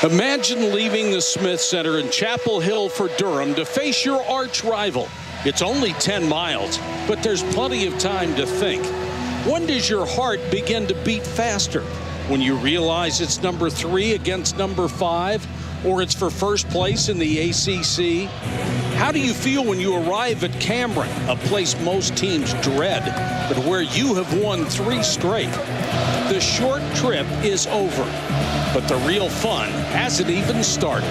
Imagine leaving the Smith Center in Chapel Hill for Durham to face your arch rival. It's only 10 miles, but there's plenty of time to think. When does your heart begin to beat faster? When you realize it's number 3 against number 5, or it's for first place in the ACC? How do you feel when you arrive at Cameron, a place most teams dread, but where you have won 3 straight? The short trip is over, but the real fun hasn't even started.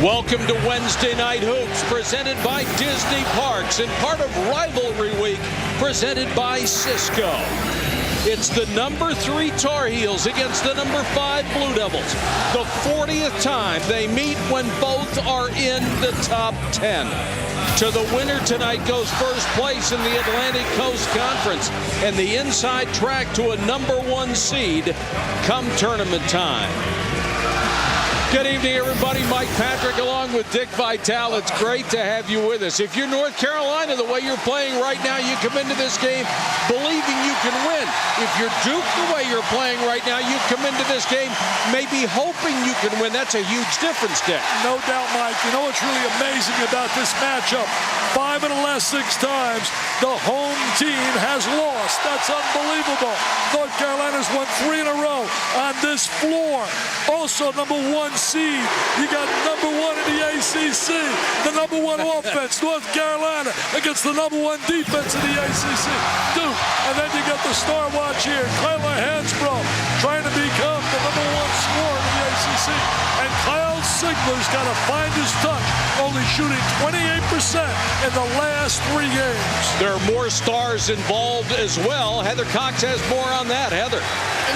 Welcome to Wednesday Night Hoops, presented by Disney Parks and part of Rivalry Week, presented by Cisco. It's the number 3 Tar Heels against the number 5 Blue Devils. The 40th time they meet when both are in the top 10. To the winner tonight goes first place in the Atlantic Coast Conference and the inside track to a number 1 seed come tournament time. Good evening, everybody. Mike Patrick along with Dick Vitale. It's great to have you with us. If you're North Carolina, the way you're playing right now, you come into this game believing you can win. If you're Duke, the way you're playing right now, you come into this game maybe hoping you can win. That's a huge difference, Dick. No doubt, Mike. You know what's really amazing about this matchup? 5 of the last 6 times, the home team has lost. That's unbelievable. North Carolina's won 3 in a row on this floor. Also, number 1 seed. You got number 1 in the ACC, the number 1 offense, North Carolina, against the number 1 defense in the ACC, Duke. And then you got the star watch here, Kyler Hansbrough, trying to become the number 1 scorer in the ACC. And Kyle Sigler's got to find his touch, only shooting 28% in the last 3 games. There are more stars involved as well. Heather Cox has more on that. Heather.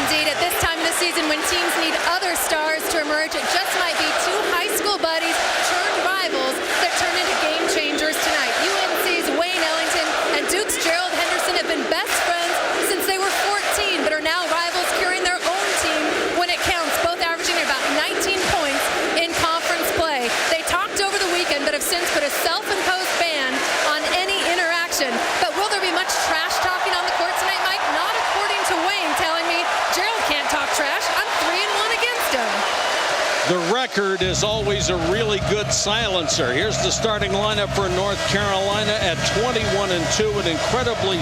Indeed, at this time of the season when teams need other stars to emerge, it just might be 2 high school buddies turned rivals that turn into game changers tonight. UNC's Wayne Ellington and Duke's Gerald Henderson have been best friends since they were 14, but are now rivals carrying their own team when it counts, both averaging about 19 points in conference play. They talked over the weekend, but have since put a self-imposed ban on any interaction. But will there be much trash talking on the court tonight, Mike? Not according to Wayne telling me Gerald can't talk trash. I'm 3-1 against him. The record is always a really good silencer. Here's the starting lineup for North Carolina at 21-2, an incredibly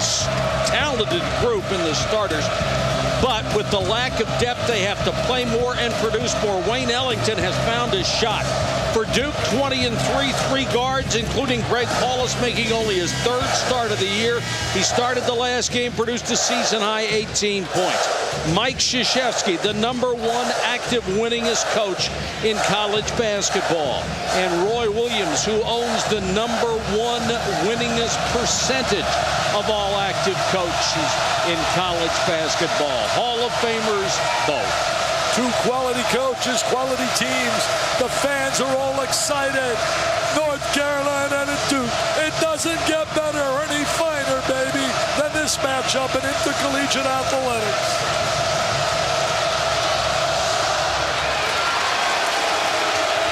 talented group in the starters. But with the lack of depth, they have to play more and produce more. Wayne Ellington has found his shot. For Duke, 20-3, 3 guards, including Greg Paulus, making only his 3rd start of the year. He started the last game, produced a season-high 18 points. Mike Krzyzewski, the number 1 active winningest coach in college basketball. And Roy Williams, who owns the number 1 winningest percentage of all active coaches in college basketball. Hall of Famers both. 2 quality coaches, quality teams. The fans are all excited. North Carolina and Duke. It doesn't get better or any finer, baby, than this matchup in intercollegiate athletics.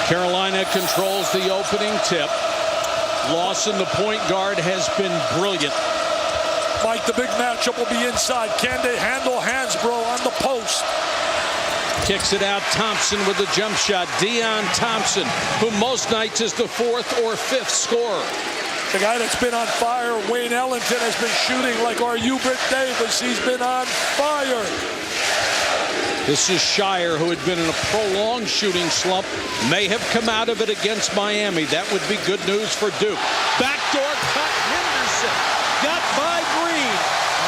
Carolina controls the opening tip. Lawson, the point guard, has been brilliant. Mike, the big matchup will be inside. Can they handle Hansbrough on the post? Kicks it out, Thompson with a jump shot. Deon Thompson, who most nights is the 4th or 5th scorer. The guy that's been on fire, Wayne Ellington, has been shooting like our Hubert Davis. He's been on fire. This is Shire, who had been in a prolonged shooting slump, may have come out of it against Miami. That would be good news for Duke. Backdoor cut, Henderson got by Green.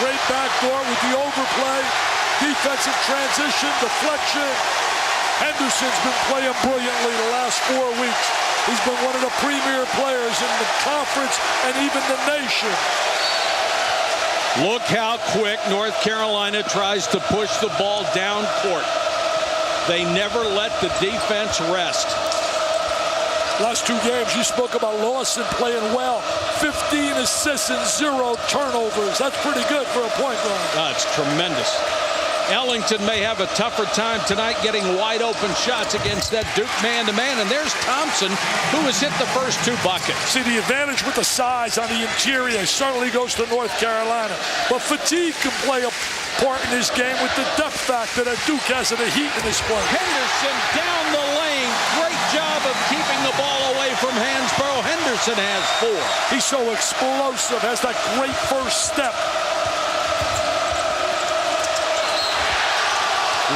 Great backdoor with the overplay. Defensive transition, deflection. Henderson's been playing brilliantly the last 4 weeks. He's been one of the premier players in the conference and even the nation. Look how quick North Carolina tries to push the ball down court. They never let the defense rest. Last 2 games, you spoke about Lawson playing well. 15 assists and 0 turnovers. That's pretty good for a point guard. It's tremendous. Ellington may have a tougher time tonight getting wide open shots against that Duke man-to-man. And there's Thompson, who has hit the first 2 buckets. See, the advantage with the size on the interior certainly goes to North Carolina. But fatigue can play a part in this game with the depth factor that Duke has in the heat in this play. Henderson down the lane. Great job of keeping the ball away from Hansbrough. Henderson has 4. He's so explosive, has that great first step.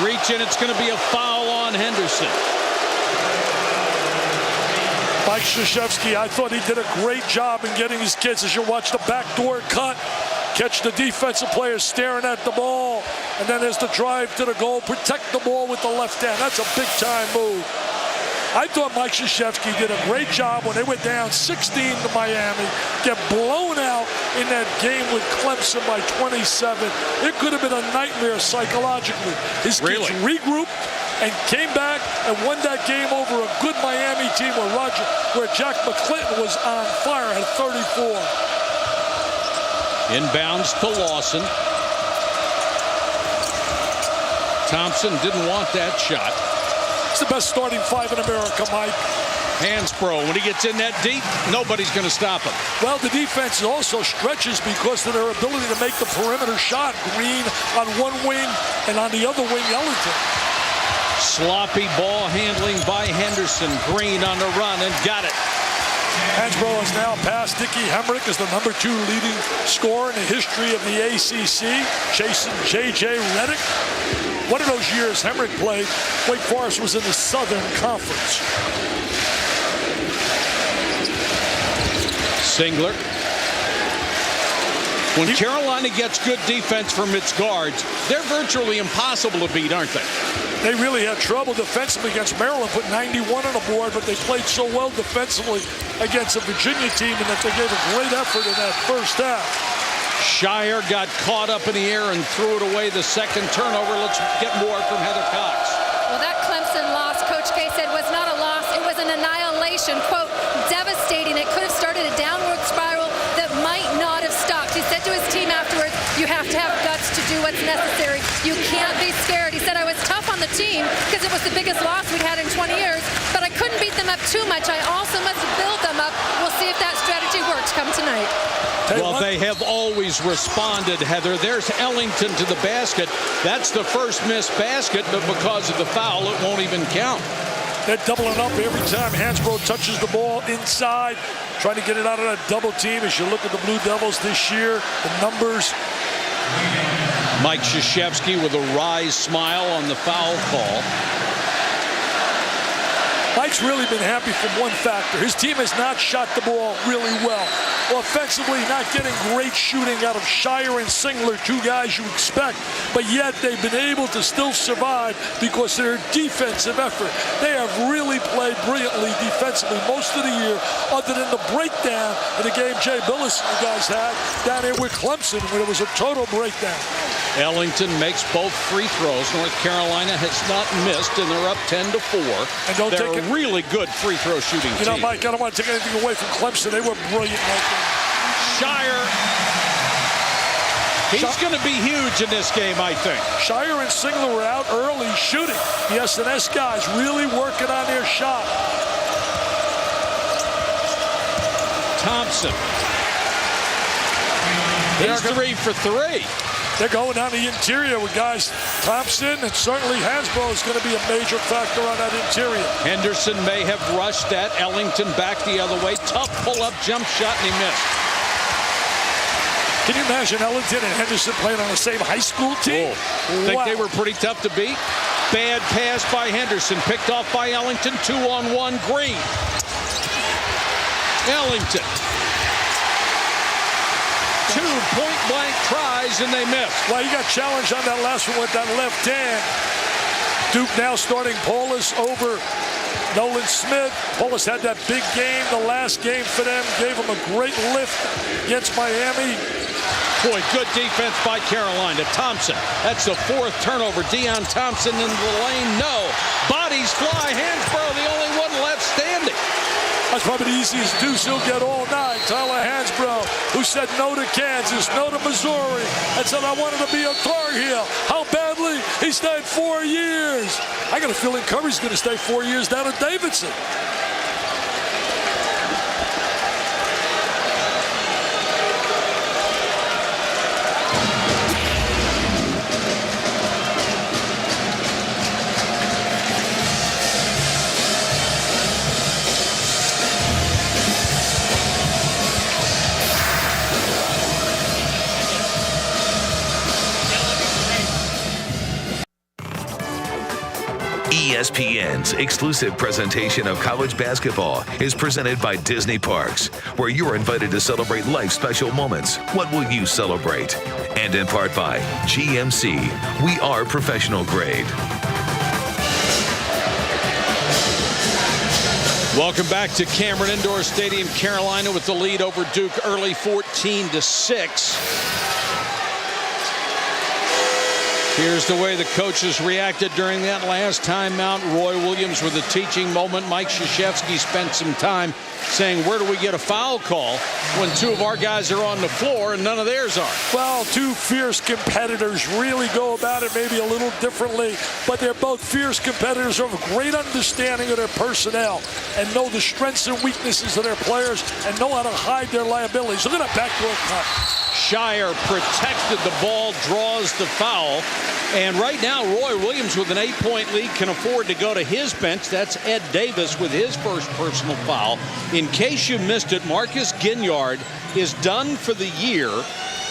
Reach in, it's going to be a foul on Henderson. Mike Krzyzewski, I thought he did a great job in getting his kids. As you watch the backdoor cut, catch the defensive players staring at the ball, and then there's the drive to the goal, protect the ball with the left hand. That's a big-time move. I thought Mike Krzyzewski did a great job when they went down 16 to Miami, get blown out in that game with Clemson by 27. It could have been a nightmare psychologically. His kids regrouped and came back and won that game over a good Miami team where Jack McClinton was on fire at 34. Inbounds to Lawson. Thompson didn't want that shot. It's the best starting 5 in America, Mike. Hansbrough, when he gets in that deep, nobody's going to stop him. Well, the defense also stretches because of their ability to make the perimeter shot. Green on one wing and on the other wing, Ellington. Sloppy ball handling by Henderson. Green on the run and got it. Hansbrough has now passed Dickie Hemrick as the #2 leading scorer in the history of the ACC, chasing J.J. Redick. One of those years Hemrick played, Wake Forest was in the Southern Conference. Singler. When Carolina gets good defense from its guards, they're virtually impossible to beat, aren't they? They really had trouble defensively against Maryland, put 91 on the board, but they played so well defensively against a Virginia team and that they gave a great effort in that first half. Shire got caught up in the air and threw it away. The second turnover. Let's get more from Heather Cox. Well, that Clemson loss, Coach K said, was not a loss. It was an annihilation. Quote, devastating. It could have started a downward spiral that might not have stopped. He said to his team afterwards, you have to have guts to do what's necessary. You can't be scared. He said, I was tough on the team because it was the biggest loss we'd had in 20 years, but I couldn't beat them up too much. I also must build them up. We'll see if that strategy works come tonight. Well, they have always responded, Heather. There's Ellington to the basket. That's the first missed basket, but because of the foul, it won't even count. They're doubling up every time Hansbrough touches the ball inside, trying to get it out of that double team. As you look at the Blue Devils this year, the numbers. Mike Krzyzewski with a wry smile on the foul call. Mike's really been happy from one factor. His team has not shot the ball really well. Offensively, not getting great shooting out of Shire and Singler, 2 guys you expect, but yet they've been able to still survive because of their defensive effort. They have really played brilliantly defensively most of the year, other than the breakdown in the game Jay Billis and the guys had down here with Clemson, when it was a total breakdown. Ellington makes both free throws. North Carolina has not missed, and they're up 10-4. And don't they're take a really good free throw shooting team. You know, Mike, I don't want to take anything away from Clemson. They were brilliant right there. Shire. He's going to be huge in this game, I think. Shire and Singler were out early shooting. The S&S guys really working on their shot. Thompson. He's 3 for 3. They're going down the interior with guys Thompson, and certainly Hansbrough is going to be a major factor on that interior. Henderson may have rushed that. Ellington back the other way. Tough pull-up jump shot, and he missed. Can you imagine Ellington and Henderson playing on the same high school team? Oh, think they were pretty tough to beat. Bad pass by Henderson. Picked off by Ellington. 2-on-1 Green. Ellington. 2 point-blank tries, and they missed. Well, he got challenged on that last one with that left hand. Duke now starting Paulus over Nolan Smith. Paulus had that big game, the last game for them. Gave him a great lift against Miami. Boy, good defense by Carolina. Thompson, that's the 4th turnover. Deion Thompson into the lane, no. Bodies fly. Hansbrough, the only one left standing. That's probably the easiest deuce he'll get all night. Tyler Hansbrough, who said no to Kansas, no to Missouri, and said, I wanted to be a Tar Heel. How badly? He stayed 4 years. I got a feeling Curry's going to stay 4 years down at Davidson. ESPN's exclusive presentation of college basketball is presented by Disney Parks, where you're invited to celebrate life's special moments. What will you celebrate? And in part by GMC. We are professional grade. Welcome back to Cameron Indoor Stadium. Carolina with the lead over Duke early, 14-6. Here's the way the coaches reacted during that last timeout. Roy Williams with a teaching moment. Mike Krzyzewski spent some time saying, where do we get a foul call when two of our guys are on the floor and none of theirs are? Well, two fierce competitors really go about it maybe a little differently, but they're both fierce competitors who have a great understanding of their personnel and know the strengths and weaknesses of their players and know how to hide their liabilities. Look at that backdoor cut. Shire protected the ball, draws the foul. And right now, Roy Williams with an 8-point lead can afford to go to his bench. That's Ed Davis with his first personal foul. In case you missed it, Marcus Ginyard is done for the year.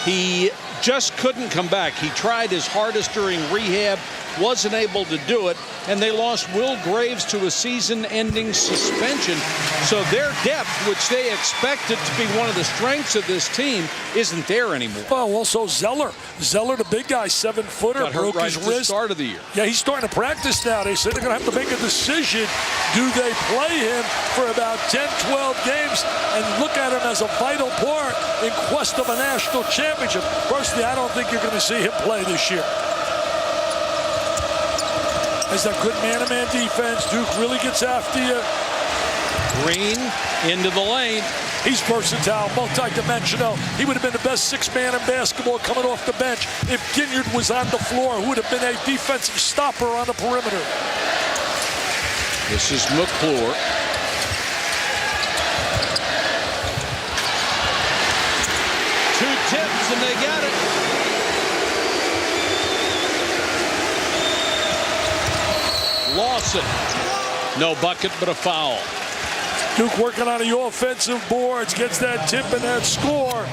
He just couldn't come back. He tried his hardest during rehab, wasn't able to do it, and they lost Will Graves to a season-ending suspension. So their depth, which they expected to be one of the strengths of this team, isn't there anymore. Well, also Zeller, the big guy, 7-footer, broke his wrist. Start of the year. Yeah, he's starting to practice now. They said they're going to have to make a decision. Do they play him for about 10, 12 games and look at him as a vital part in quest of a national championship? Personally, I don't think you're going to see him play this year. There's that good man-to-man defense. Duke really gets after you. Green into the lane. He's versatile, multi-dimensional. He would have been the best six-man in basketball coming off the bench if Ginyard was on the floor, who would have been a defensive stopper on the perimeter. This is McClure. Two tips and they got it. Lawson. No bucket, but a foul. Duke working on the offensive boards, gets that tip and that score.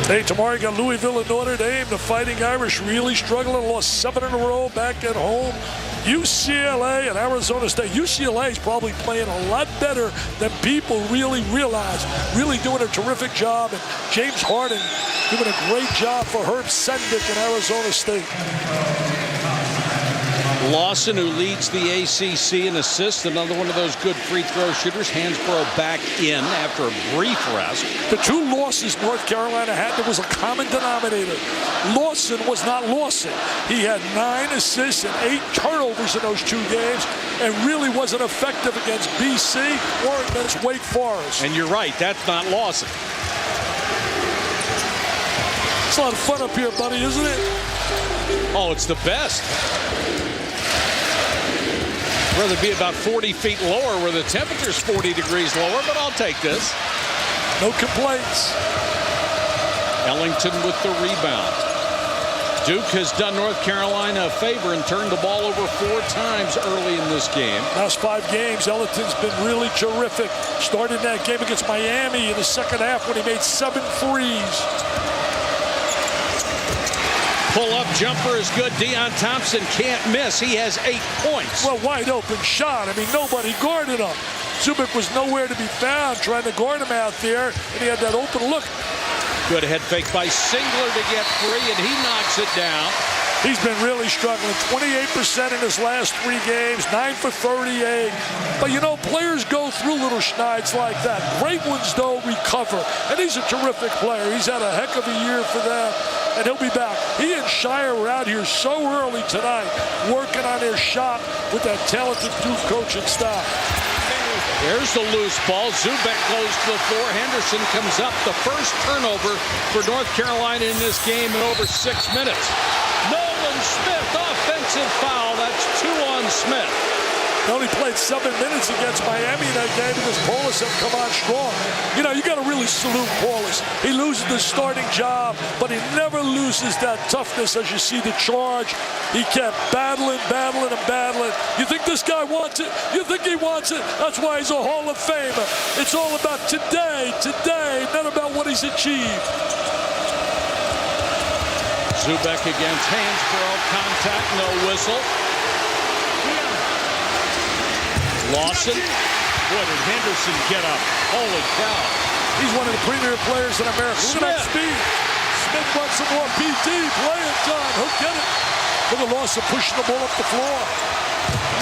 Hey, tomorrow you got Louisville and Notre Dame. The Fighting Irish really struggling, lost 7 in a row back at home. UCLA and Arizona State. UCLA is probably playing a lot better than people really realize. Really doing a terrific job. And James Harden doing a great job for Herb Sendick in Arizona State. Lawson, who leads the ACC in assists, another one of those good free throw shooters. Hansbrough back in after a brief rest. The two losses North Carolina had, there was a common denominator. Lawson was not Lawson. He had 9 assists and 8 turnovers in those 2 games and really wasn't effective against BC or against Wake Forest. And you're right, that's not Lawson. It's a lot of fun up here, buddy, isn't it? Oh, it's the best. Rather be about 40 feet lower where the temperature's 40 degrees lower, but I'll take this. No complaints. Ellington with the rebound. Duke has done North Carolina a favor and turned the ball over 4 times early in this game. Last 5 games, Ellington's been really terrific. Started that game against Miami in the second half when he made 7 threes. Pull-up jumper is good. Deion Thompson can't miss. He has 8 points. Well, wide open shot. I mean, nobody guarded him. Zubik was nowhere to be found trying to guard him out there, and he had that open look. Good head fake by Singler to get free, and he knocks it down. He's been really struggling. 28% in his last 3 games, 9 for 38. But, you know, players go through little schneiden like that. Great ones, though, recover. And he's a terrific player. He's had a heck of a year for them, and he'll be back. He and Shire were out here so early tonight working on their shot with that talented Duke coaching staff. There's the loose ball. Zubek goes to the floor. Henderson comes up. The first turnover for North Carolina in this game in over 6 minutes. Nolan Smith, offensive foul. That's 2 on Smith. He only played 7 minutes against Miami in that game because Paulus had come on strong. You know, you got to really salute Paulus. He loses the starting job, but he never loses that toughness as you see the charge. He kept battling. You think this guy wants it? You think he wants it? That's why he's a Hall of Famer. It's all about today, not about what he's achieved. Zubek against Hansbrough. Contact, no whistle. Lawson. Boy, did Henderson get up. Holy cow. He's one of the premier players in America. Look at that speed. Smith wants some more PT. Playing time. He'll get it. Look at Lawson pushing the ball up the floor.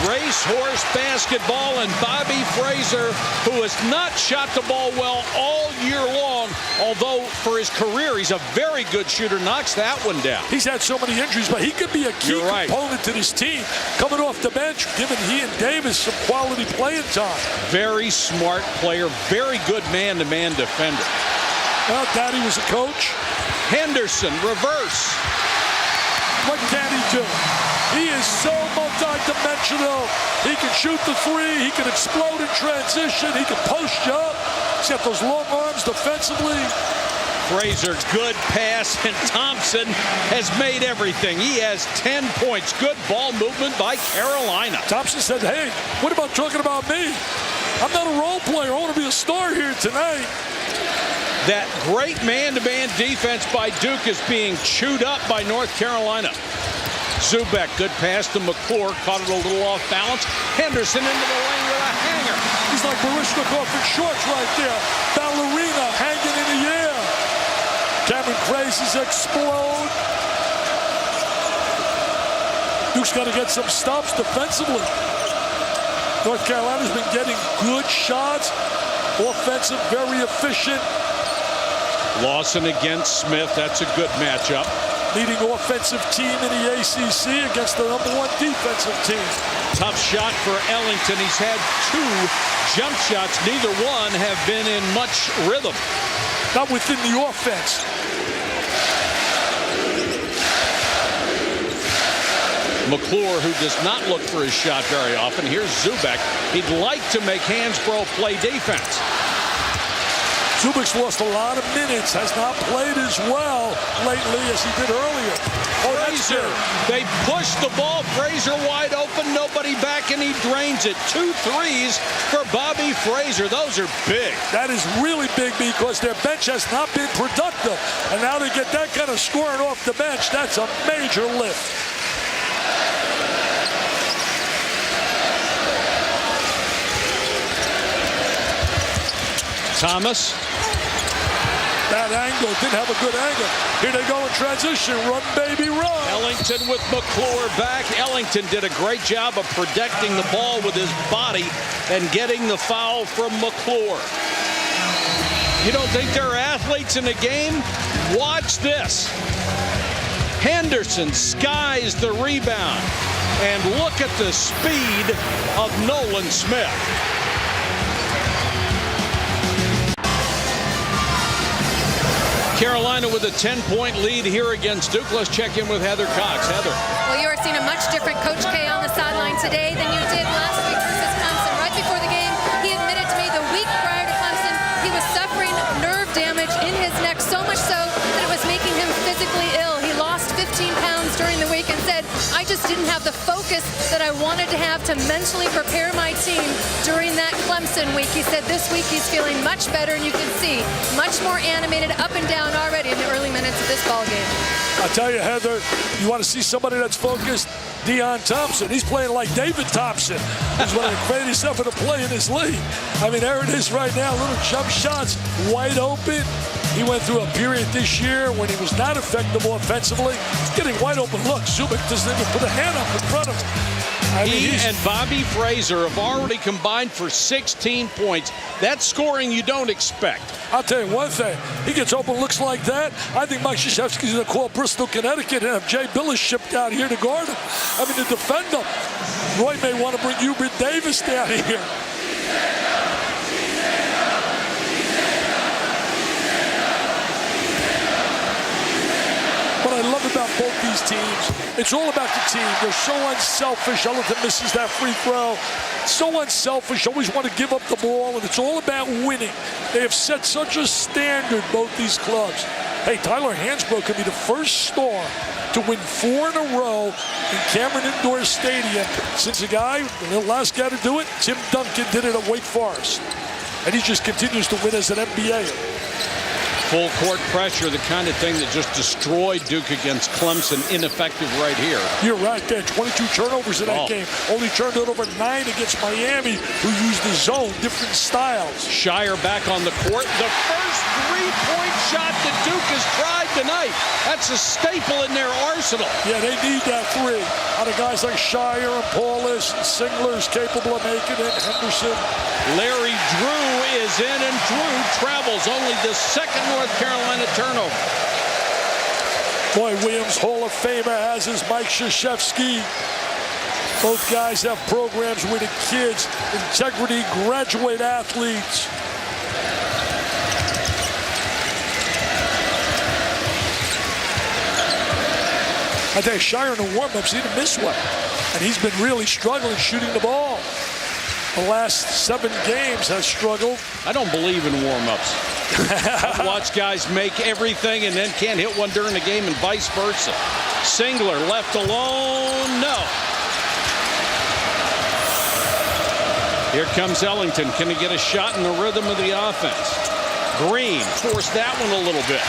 Racehorse basketball, and Bobby Fraser, who has not shot the ball well all year long, although for his career he's a very good shooter, knocks that one down. He's had so many injuries, but he could be a key component to this team. Coming off the bench, giving he and Davis some quality playing time. Very smart player, very good man-to-man defender. Well, Daddy was a coach. Henderson, reverse. What can he do? He is so multi-dimensional. He can shoot the 3. He can explode in transition. He can post you up. He's got those long arms defensively. Fraser, good pass, and Thompson has made everything. He has 10 points. Good ball movement by Carolina. Thompson said, hey, what about talking about me? I'm not a role player. I want to be a star here tonight. That great man-to-man defense by Duke is being chewed up by North Carolina. Zubek, good pass to McClure, caught it a little off balance. Henderson into the lane with a hanger. He's like Barishnikov in shorts right there. Ballerina hanging in the air. Cameron Crazies explode. Duke's got to get some stops defensively. North Carolina's been getting good shots. Offensive, very efficient. Lawson against Smith. That's a good matchup. Leading offensive team in the ACC against the #1 defensive team. Tough shot for Ellington. He's had 2 jump shots. Neither one have been in much rhythm. Not within the offense. McClure, who does not look for his shot very often. Here's Zubek. He'd like to make Hansbrough play defense. Zubek's lost a lot of minutes, has not played as well lately as he did earlier. Oh, Fraser, they push the ball. Fraser wide open, nobody back, and he drains it. 2 threes for Bobby Fraser. Those are big. That is really big because their bench has not been productive. And now they get that kind of scoring off the bench. That's a major lift. Thomas. That angle, didn't have a good angle. Here they go in transition. Run, baby, run. Ellington with McClure back. Ellington did a great job of protecting the ball with his body and getting the foul from McClure. You don't think they're athletes in the game? Watch this. Henderson skies the rebound. And look at the speed of Nolan Smith. Carolina with a 10-point lead here against Duke. Let's check in with Heather Cox. Heather. Well, you are seeing a much different Coach K on the sideline today than you did last week versus Clemson. Right before the game, he admitted to me the week prior to Clemson, he was suffering nerve damage in his neck, so much so that it was making him physically ill. He lost 15 pounds during the week and said, I just didn't have the focus that I wanted to have to mentally prepare my team during that Clemson week. He said this week he's feeling much better, and you can see much more animated up and down already in the early minutes of this ball game. I'll tell you, Heather, you want to see somebody that's focused? Deon Thompson. He's playing like David Thompson. He's one of the greatest ever to play in this league. I mean, there it is right now. Little jump shots, wide open. He went through a period this year when he was not effective offensively. He's getting wide open looks. Zubik doesn't even put a hand up in front of him. He and Bobby Fraser have already combined for 16 points. That's scoring you don't expect. I'll tell you one thing. He gets open looks like that. I think Mike Krzyzewski's going to call Bristol, Connecticut, and have Jay Billis shipped out here to guard him. I mean, to defend him. Roy may want to bring Hubert Davis down here. What I love about both these teams, it's all about the team. They're so unselfish. Ellington misses that free throw. So unselfish, always want to give up the ball, and it's all about winning. They have set such a standard, both these clubs. Hey, Tyler Hansbrough could be the first star to win 4 in a row in Cameron Indoor Stadium since the last guy to do it, Tim Duncan, did it at Wake Forest. And he just continues to win as an NBA. Full court pressure, the kind of thing that just destroyed Duke against Clemson, ineffective right here. You're right there, 22 turnovers in that game. Only turned it over 9 against Miami, who used the zone, different styles. Shire back on the court. The first three-point shot that Duke has tried tonight. That's a staple in their arsenal. Yeah, they need that three. Out of guys like Shire and Paulus, and Singler's capable of making it, Henderson. Larry Drew is in, and Drew travels only the second North Carolina turnover. Boy, Williams, Hall of Famer, as is Mike Krzyzewski. Both guys have programs where the kids, integrity, graduate athletes. I tell you, Shire in the warm-ups, he didn't miss one. And he's been really struggling shooting the ball. The last 7 games has struggled. I don't believe in warm-ups. I've watched guys make everything and then can't hit one during the game and vice versa. Singler left alone. No. Here comes Ellington. Can he get a shot in the rhythm of the offense? Green forced that one a little bit.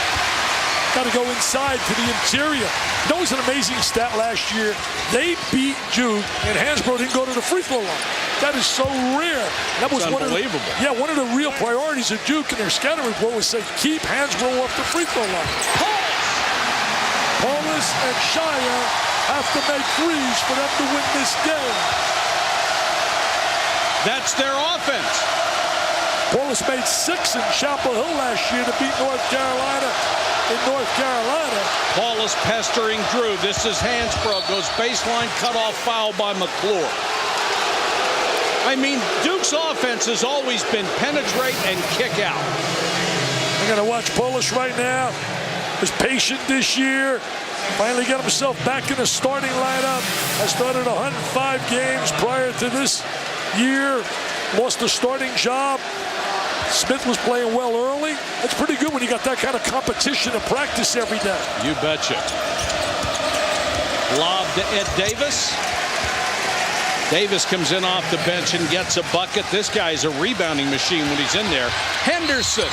Got to go inside to the interior. That was an amazing stat last year. They beat Duke, and Hansbrough didn't go to the free throw line. That is so rare. That was unbelievable. One of the real priorities of Duke in their scouting report was to keep Hansbrough off the free throw line. Paulus and Shire have to make threes for them to win this game. That's their offense. Paulus made 6 in Chapel Hill last year to beat North Carolina. In North Carolina. Paulus pestering Drew. This is Hansbrough. Goes baseline, cutoff foul by McClure. I mean, Duke's offense has always been penetrate and kick out. I'm going to watch Paulus right now. Was patient this year. Finally got himself back in the starting lineup. I started 105 games prior to this year. Lost the starting job. Smith was playing well early. That's pretty good when you got that kind of competition and practice every day. You betcha. Lob to Ed Davis. Davis comes in off the bench and gets a bucket. This guy's a rebounding machine when he's in there. Henderson.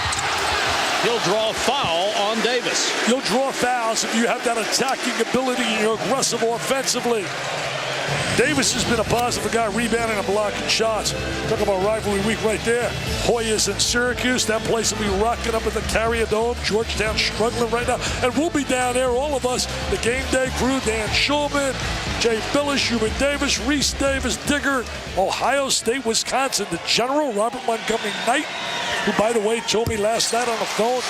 He'll draw a foul on Davis. You'll draw fouls if you have that attacking ability and you're aggressive offensively. Davis has been a positive guy, rebounding and blocking shots. Talk about rivalry week right there. Hoyas and Syracuse. That place will be rocking up at the Carrier Dome. Georgetown struggling right now. And we'll be down there, all of us, the game day crew, Dan Schulman, Jay Billis, Hubert Davis, Reese Davis, Digger, Ohio State, Wisconsin, the General, Robert Montgomery Knight, who, by the way, told me last night on the phone,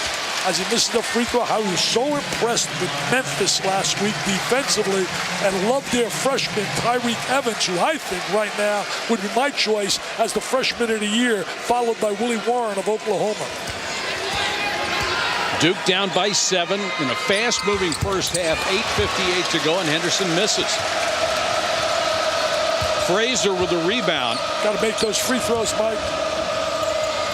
as he missed the free throw, how he was so impressed with Memphis last week defensively and loved their freshman Tyreek Evans, who I think right now would be my choice as the freshman of the year, followed by Willie Warren of Oklahoma. Duke down by 7 in a fast-moving first half, 8:58 to go, and Henderson misses. Fraser with the rebound. Got to make those free throws, Mike.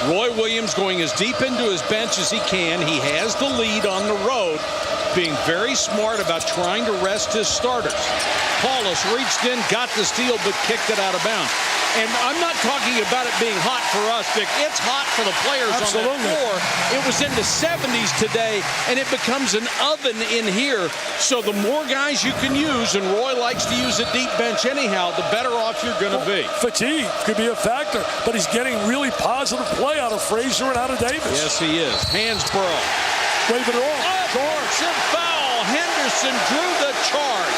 Roy Williams going as deep into his bench as he can. He has the lead on the road, being very smart about trying to rest his starters. Paulus reached in, got the steal, but kicked it out of bounds. And I'm not talking about it being hot for us, Vic. It's hot for the players Absolutely. on the floor. It was in the 70s today, and it becomes an oven in here. So the more guys you can use, and Roy likes to use a deep bench anyhow, the better off you're going to be. Fatigue could be a factor, but he's getting really positive play out of Fraser and out of Davis. Yes, he is. Hansbrough wave it off. Offensive foul. Henderson drew the charge.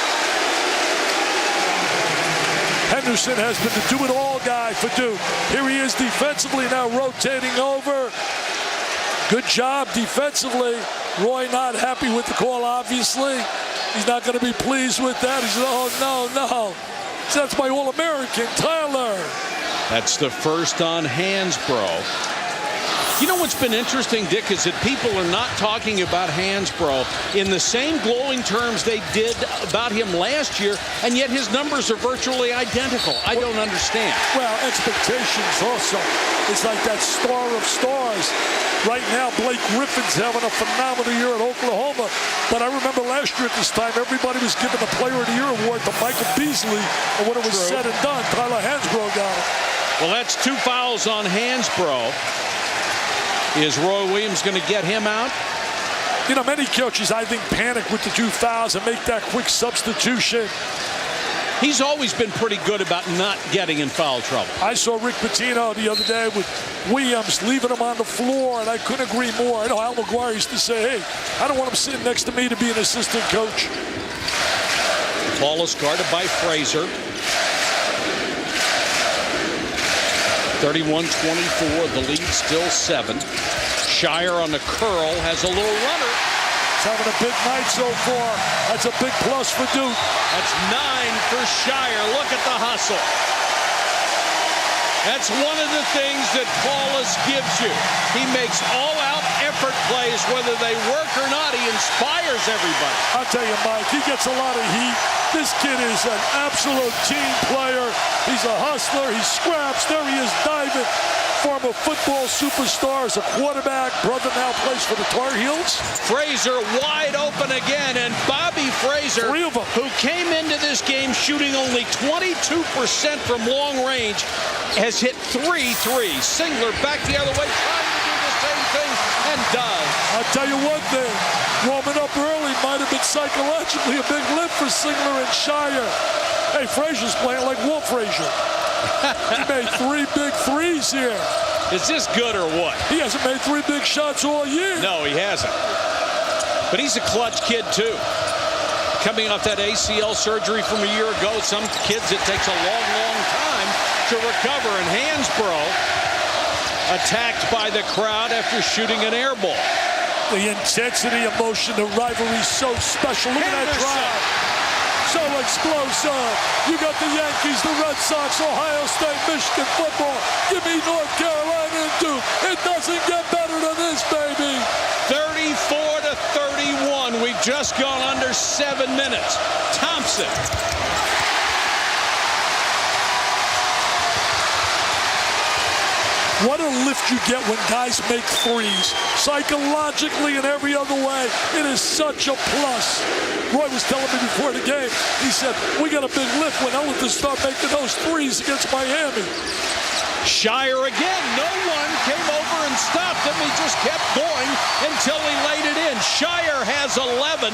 Henderson has been the do-it-all guy for Duke. Here he is defensively now rotating over. Good job defensively. Roy not happy with the call, obviously. He's not going to be pleased with that. He said, oh, no. That's my All-American, Tyler. That's the first on Hansbrough. You know what's been interesting, Dick, is that people are not talking about Hansbrough in the same glowing terms they did about him last year, and yet his numbers are virtually identical. I don't understand. Well, expectations also. It's like that star of stars. Right now, Blake Griffin's having a phenomenal year at Oklahoma. But I remember last year at this time, everybody was giving the Player of the Year award to Michael Beasley. And when it was said and done, Tyler Hansbrough got it. Well, that's 2 fouls on Hansbrough. Is Roy Williams going to get him out? You know, many coaches, I think, panic with the 2 fouls and make that quick substitution. He's always been pretty good about not getting in foul trouble. I saw Rick Pitino the other day with Williams leaving him on the floor, and I couldn't agree more. I know Al McGuire used to say, hey, I don't want him sitting next to me to be an assistant coach. Paulus guarded by Frazier. 31-24, the lead still 7. Shire on the curl has a little runner. He's having a big night so far. That's a big plus for Duke. That's 9 for Shire. Look at the hustle. That's one of the things that Paulus gives you. He makes all-out effort plays, whether they work or not. He inspires everybody. I'll tell you, Mike, he gets a lot of heat. This kid is an absolute team player. He's a hustler. He scraps. There he is diving. Former football superstar as a quarterback. Brother now plays for the Tar Heels. Frazier wide open again. And Bobby Frazier, 3 of them, who came into this game shooting only 22% from long range, has hit 3 threes. Singler back the other way, trying to do the same thing, and does. I'll tell you one thing. Warming up early might have been psychologically a big lift for Singler and Shire. Hey, Frazier's playing like Walt Frazier. He made 3 big threes here. Is this good or what? He hasn't made 3 big shots all year. No, he hasn't. But he's a clutch kid, too. Coming off that ACL surgery from a year ago, some kids it takes a long, long time to recover. And Hansbrough attacked by the crowd after shooting an air ball. The intensity, emotion, the rivalry, so special. Look at that drive. So explosive. You got the Yankees, the Red Sox, Ohio State, Michigan football. Give me North Carolina and Duke. It doesn't get better than this, baby. 34-31. We've just gone under 7 minutes. Thompson. What a lift you get when guys make threes. Psychologically and every other way, it is such a plus. Roy was telling me before the game, he said, we got a big lift when Ellington start making those threes against Miami. Shire again. No one came over and stopped him. He just kept going until he laid it in. Shire has 11.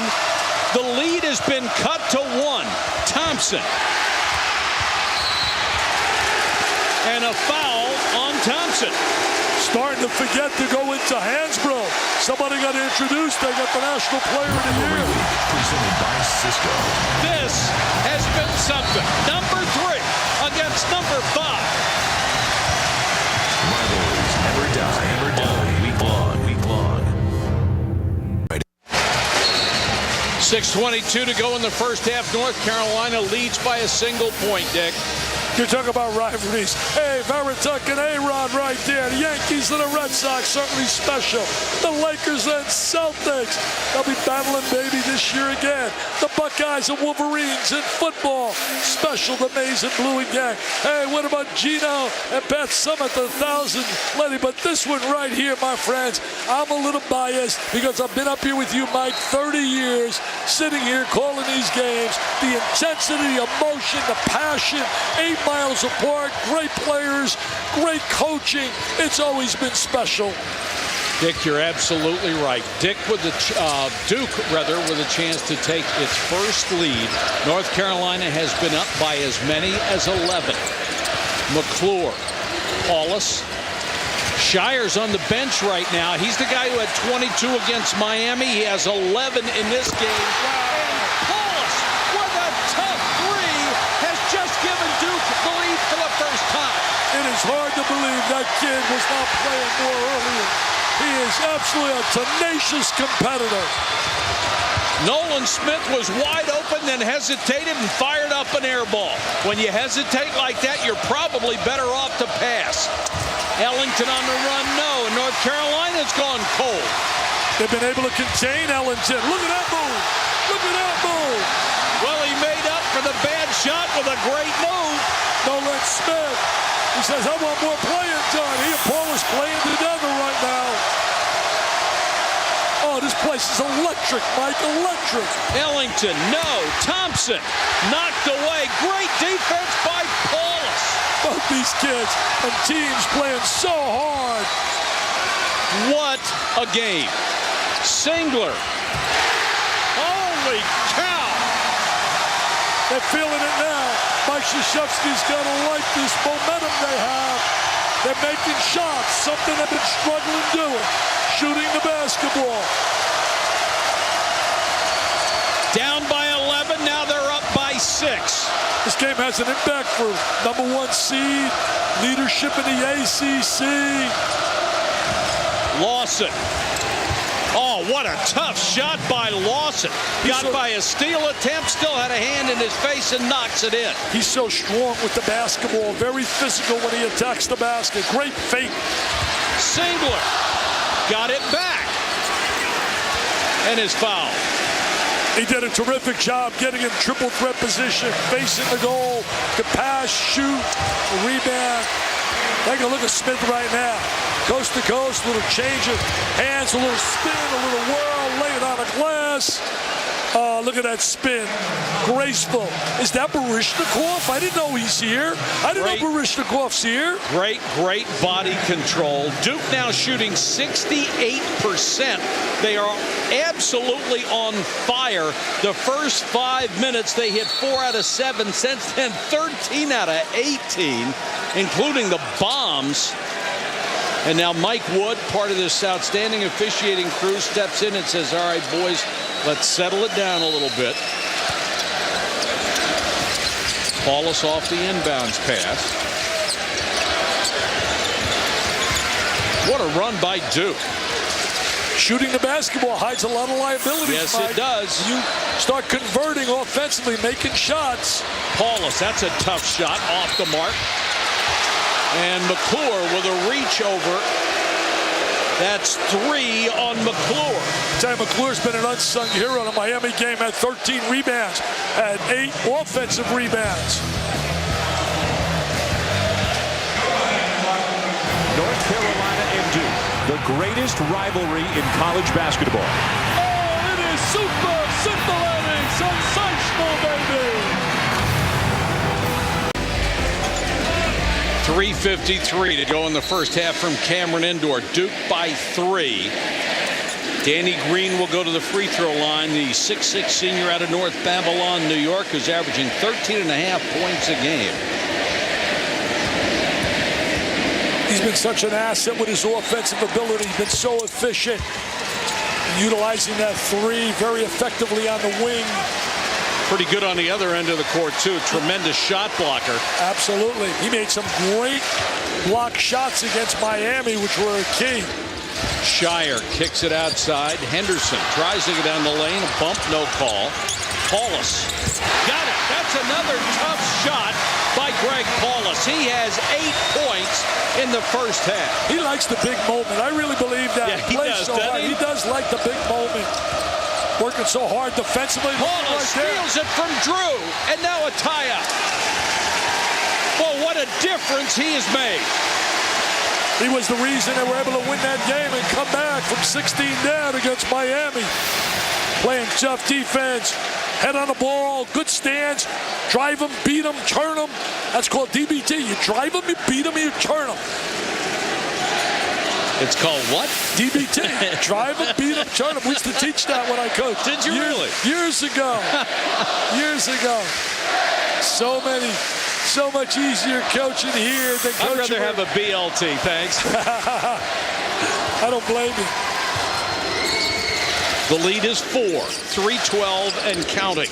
The lead has been cut to 1. Thompson. And a foul on Thompson. Starting to forget to go into Hansbrough. Somebody got introduced. They got the National Player of the Year. Presented by Cisco. This has been something. Number 3 against number 5. Rivalries never die. Never die. Week long. Week long. 6:22 to go in the first half. North Carolina leads by a single point, Dick. You talk about rivalries. Hey, Veritek and A-Rod right there. The Yankees and the Red Sox, certainly special. The Lakers and Celtics. They'll be battling, baby, this year again. The Buckeyes and Wolverines in football. Special, the Maize and Blue and Gang. Hey, what about Gino and Pat Summitt, the 1,000 lady? But this one right here, my friends, I'm a little biased because I've been up here with you, Mike, 30 years, sitting here calling these games. The intensity, the emotion, the passion, 8 miles apart, great players, great coaching. It's always been special. Dick, you're absolutely right. Duke with a chance to take its first lead. North Carolina has been up by as many as 11. McClure, Paulus, Shire's on the bench right now. He's the guy who had 22 against Miami. He has 11 in this game. And Paulus, with a tough three, has just given Duke the lead for the first time. It is hard to believe that kid was not playing more earlier. He is absolutely a tenacious competitor. Nolan Smith was wide open, then hesitated and fired up an air ball. When you hesitate like that, you're probably better off to pass. Ellington on the run, no. And North Carolina's gone cold. They've been able to contain Ellington. Look at that move. Look at that move. Well, he made up for the bad shot with a great move. Nolan Smith. He says, I want more playing time. He and Paulus playing together right now. Oh, this place is electric, Mike, electric. Ellington, no. Thompson knocked away. Great defense by Paulus. Both these kids and teams playing so hard. What a game. Singler. Holy cow. They're feeling it now. Mike Krzyzewski's got to like this momentum they have. They're making shots, something they've been struggling doing. Shooting the basketball. Down by 11, now they're up by 6. This game has an impact for #1 seed, leadership in the ACC. Lawson. Oh, what a tough shot by Lawson. Got by a steal attempt, still had a hand in his face and knocks it in. He's so strong with the basketball, very physical when he attacks the basket. Great fake. Singler got it back and is fouled. He did a terrific job getting in triple threat position, facing the goal, the pass, shoot, the rebound. Take a look at Smith right now. Coast to coast, a little change of hands, a little spin, a little whirl, lay it on a glass. Oh, look at that spin. Graceful. Is that Baryshnikov? I didn't know he's here. I didn't know Baryshnikov's here. Great body control. Duke now shooting 68%. They are absolutely on fire. The first 5 minutes, they hit 4 out of 7. Since then, 13 out of 18, including the bombs. And now Mike Wood, part of this outstanding officiating crew, steps in and says, all right, boys, let's settle it down a little bit. Paulus off the inbounds pass. What a run by Duke. Shooting the basketball hides a lot of liabilities, Yes, Mike. it does. You start converting offensively, making shots. Paulus, that's a tough shot off the mark. And McClure with a reach over. That's 3 on McClure. Ty McClure's been an unsung hero in a Miami game. Had 13 rebounds, had 8 offensive rebounds. North Carolina and Duke, the greatest rivalry in college basketball. Oh, it is super scintillating, sensational, baby. 3:53 to go in the first half from Cameron Indoor. Duke by 3. Danny Green will go to the free throw line. The 6'6" senior out of North Babylon, New York, who's averaging 13.5 points a game. He's been such an asset with his offensive ability. He's been so efficient, utilizing that 3 very effectively on the wing. Pretty good on the other end of the court, too. Tremendous shot blocker. Absolutely. He made some great block shots against Miami, which were a key. Shire kicks it outside. Henderson tries to get down the lane. A bump, no call. Paulus got it. That's another tough shot by Greg Paulus. He has 8 points in the first half. He likes the big moment. I really believe that. Yeah, he does, so doesn't he? He does like the big moment. Working so hard defensively. Paulus steals it from Drew, and now a tie-up. Well, what a difference he has made. He was the reason they were able to win that game and come back from 16 down against Miami. Playing tough defense, head on the ball, good stance, drive them, beat them, turn them. That's called DBT. You drive them, you beat them, you turn them. It's called what? DBT. Drive them, beat them, turn them. We used to teach that when I coached. Did you really? Years ago. Years ago. So many So much easier coaching here than coaching. I'd rather have a BLT, thanks. I don't blame you. The lead is 4, 3:12 and counting.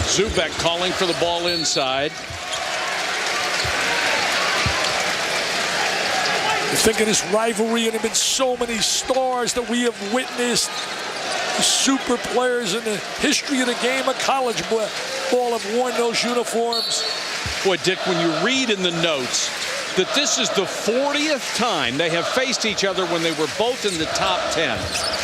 Zubek calling for the ball inside. You think of this rivalry, and there have been so many stars that we have witnessed. The super players in the history of the game of college ball have worn those uniforms. Boy, Dick, when you read in the notes that this is the 40th time they have faced each other when they were both in the top 10.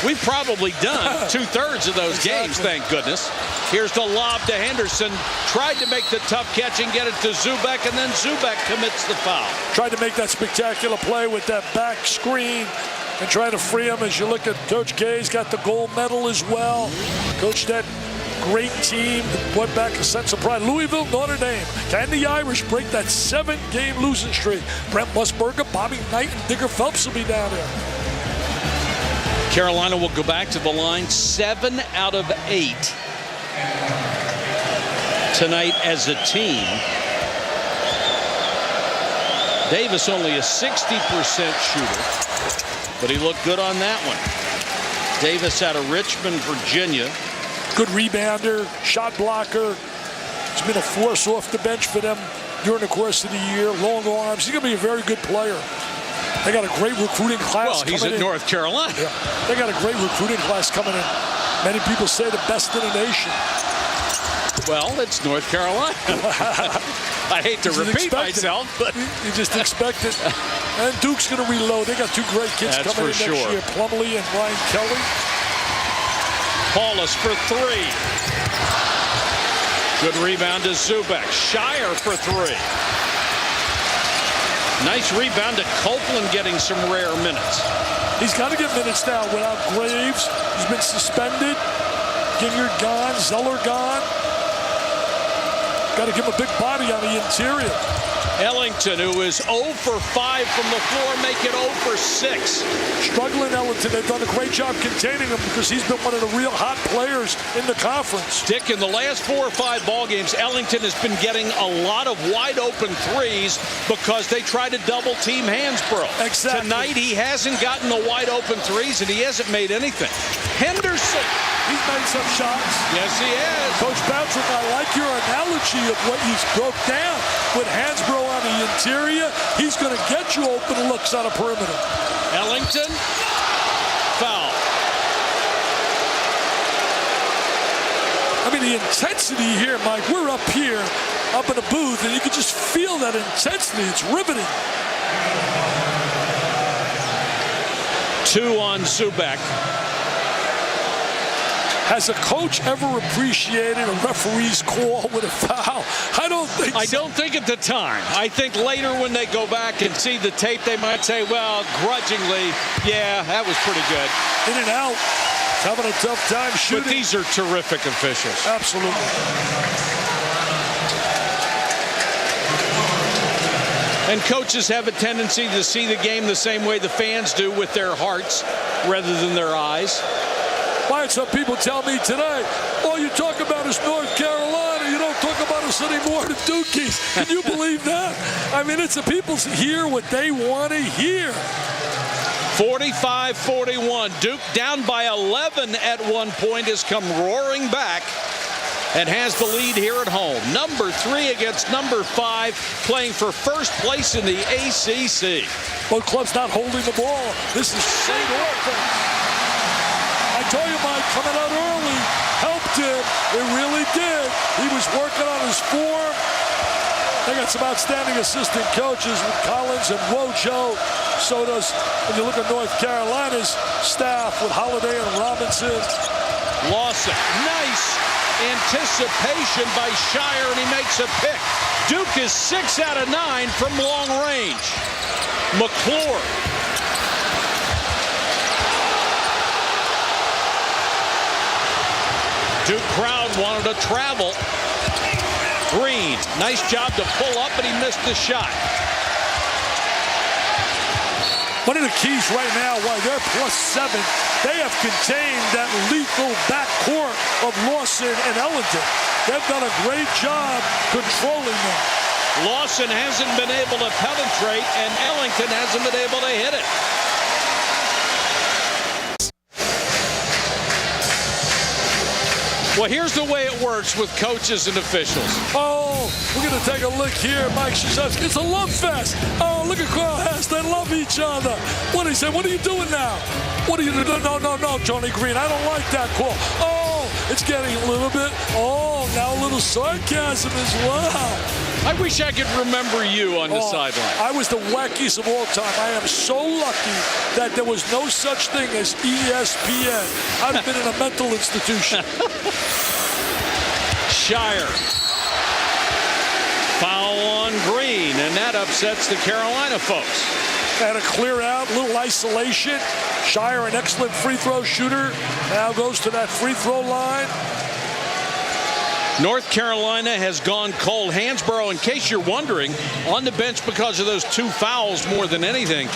We've probably done 2/3 of those games, thank goodness. Here's the lob to Henderson. Tried to make the tough catch and get it to Zubek, and then Zubek commits the foul. Tried to make that spectacular play with that back screen and try to free him. As you look at Coach K's got the gold medal as well. Coach, that great team that went back a sense of pride. Louisville, Notre Dame. Can the Irish break that 7-game losing streak? Brent Musburger, Bobby Knight, and Digger Phelps will be down there. Carolina will go back to the line 7 out of 8 tonight as a team. Davis only a 60% shooter, but he looked good on that one. Davis out of Richmond, Virginia. Good rebounder, shot blocker. He's been a force off the bench for them during the course of the year. Long arms. He's going to be a very good player. They got a great recruiting class. Well, he's at North Carolina. Yeah. They got a great recruiting class coming in. Many people say the best in the nation. Well, it's North Carolina. I hate to repeat myself, but you just expect it. And Duke's going to reload. They got 2 great kids coming in next year, Plumlee and Brian Kelly. Paulus for 3. Good rebound to Zubek. Shire for 3. Nice rebound to Copeland, getting some rare minutes. He's got to get minutes now without Graves. He's been suspended. Ginyard gone. Zeller gone. Got to give him a big body on the interior. Ellington, who is 0 for 5 from the floor, make it 0 for 6. Struggling Ellington. They've done a great job containing him because he's been one of the real hot players in the conference. Dick, in the last 4 or 5 ball games, Ellington has been getting a lot of wide open threes because they try to double team Hansbrough. Exactly. Tonight he hasn't gotten the wide open threes, and he hasn't made anything. Henderson. He's made some shots. Yes, he has. Coach Patrick, I like your analogy of what you broke down. With Hansbrough on the interior, he's going to get you open looks on a perimeter. Ellington, foul. I mean, the intensity here, Mike, we're up here, up in the booth, and you can just feel that intensity. It's riveting. 2 on Zubek. Has a coach ever appreciated a referee's call with a foul? I don't think so. I don't think at the time. I think later when they go back and see the tape, they might say, well, grudgingly, yeah, that was pretty good. In and out. Having a tough time shooting. But these are terrific officials. Absolutely. And coaches have a tendency to see the game the same way the fans do, with their hearts rather than their eyes. Why some people tell me today, all you talk about is North Carolina. You don't talk about us anymore, the Dukies. Can you believe that? I mean, it's the people hear what they want to hear. 45-41. Duke down by 11 at one point has come roaring back and has the lead here at home. Number 3 against number 5, playing for first place in the ACC. Both clubs not holding the ball. This is state offense. I told you, Mike, coming out early helped him. It really did. He was working on his form. They got some outstanding assistant coaches with Collins and Wojo. So does, when you look at North Carolina's staff with Holiday and Robinson. Lawson, nice anticipation by Shire, and he makes a pick. Duke is 6 out of 9 from long range. McClure. Duke crowd wanted to travel. Green, nice job to pull up, but he missed the shot. One of the keys right now, why they're +7, they have contained that lethal backcourt of Lawson and Ellington. They've done a great job controlling them. Lawson hasn't been able to penetrate, and Ellington hasn't been able to hit it. Well, here's the way it works with coaches and officials. Oh, we're going to take a look here. Mike Krzyzewski. It's a love fest. Oh, look at Carl Hess. They love each other. What he said, what are you doing now? What are you doing? No, Johnny Green. I don't like that call. Oh, it's getting a little bit. Oh, now a little sarcasm as well. I wish I could remember you on the sideline. I was the wackiest of all time. I am so lucky that there was no such thing as ESPN. I'd have been in a mental institution. Shire. Foul on Green, and that upsets the Carolina folks. Had a clear out, little isolation. Shire, an excellent free throw shooter, now goes to that free throw line. North Carolina has gone cold. Hansborough, in case you're wondering, on the bench because of those 2 fouls more than anything.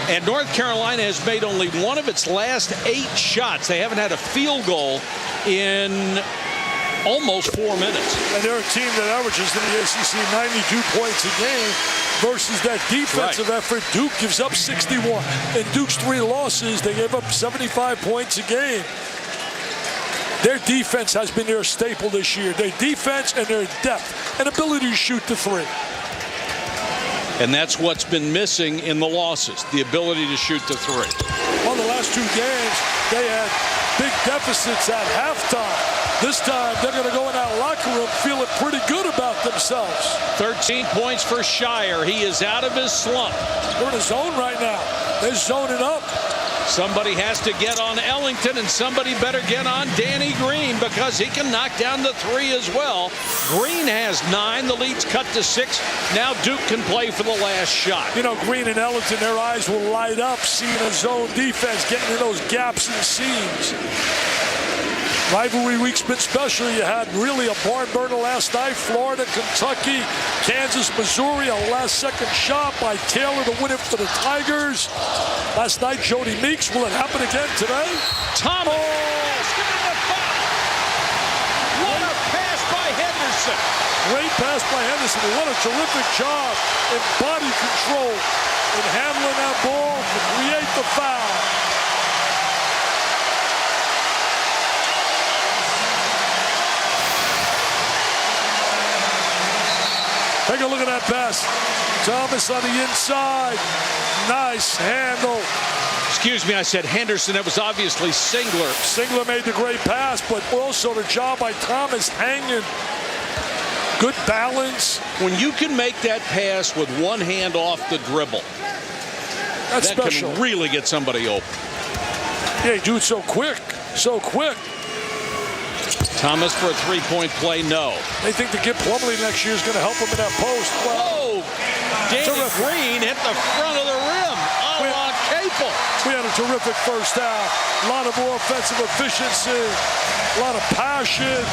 And North Carolina has made only one of its last 8 shots. They haven't had a field goal in almost 4 minutes. And they're a team that averages in the ACC 92 points a game versus that defensive effort. Duke gives up 61. In Duke's 3 losses, they gave up 75 points a game. Their defense has been their staple this year. Their defense and their depth and ability to shoot the 3. And that's what's been missing in the losses, the ability to shoot the 3. On the last 2 games, they had big deficits at halftime. This time, they're going to go in that locker room feeling pretty good about themselves. 13 points for Shire. He is out of his slump. They're in a zone right now. They're zoning up. Somebody has to get on Ellington, and somebody better get on Danny Green because he can knock down the 3 as well. Green has 9. The lead's cut to 6. Now Duke can play for the last shot. You know, Green and Ellington, their eyes will light up seeing a zone defense, getting in those gaps and seams. Rivalry week's been special. You had really a barn burner last night. Florida, Kentucky, Kansas, Missouri. A last-second shot by Taylor to win it for the Tigers. Last night, Jody Meeks. Will it happen again today? Thomas. What a pass by Henderson. Great pass by Henderson. What a terrific job in body control in handling that ball to create the foul. Take a look at that pass. Thomas on the inside. Nice handle. Excuse me, I said Henderson. That was obviously Singler. Singler made the great pass, but also the job by Thomas hanging. Good balance. When you can make that pass with one hand off the dribble, that's that special. Can really get somebody open. Yeah, you do it so quick. So quick. Thomas for a 3-point play, no. They think the kid Plumlee next year is going to help him in that post. Well, Danny Green hit the front of the rim. A la Capel. We had a terrific first half. A lot of offensive efficiency. A lot of passion.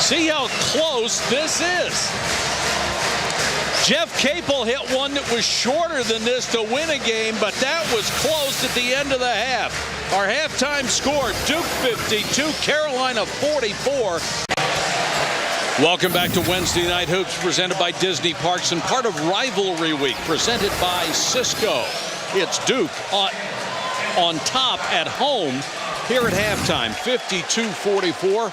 See how close this is. Jeff Capel hit one that was shorter than this to win a game, but that was close at the end of the half. Our halftime score, Duke 52, Carolina 44. Welcome back to Wednesday Night Hoops, presented by Disney Parks and part of Rivalry Week, presented by Cisco. It's Duke on top at home. Here at halftime, 52-44.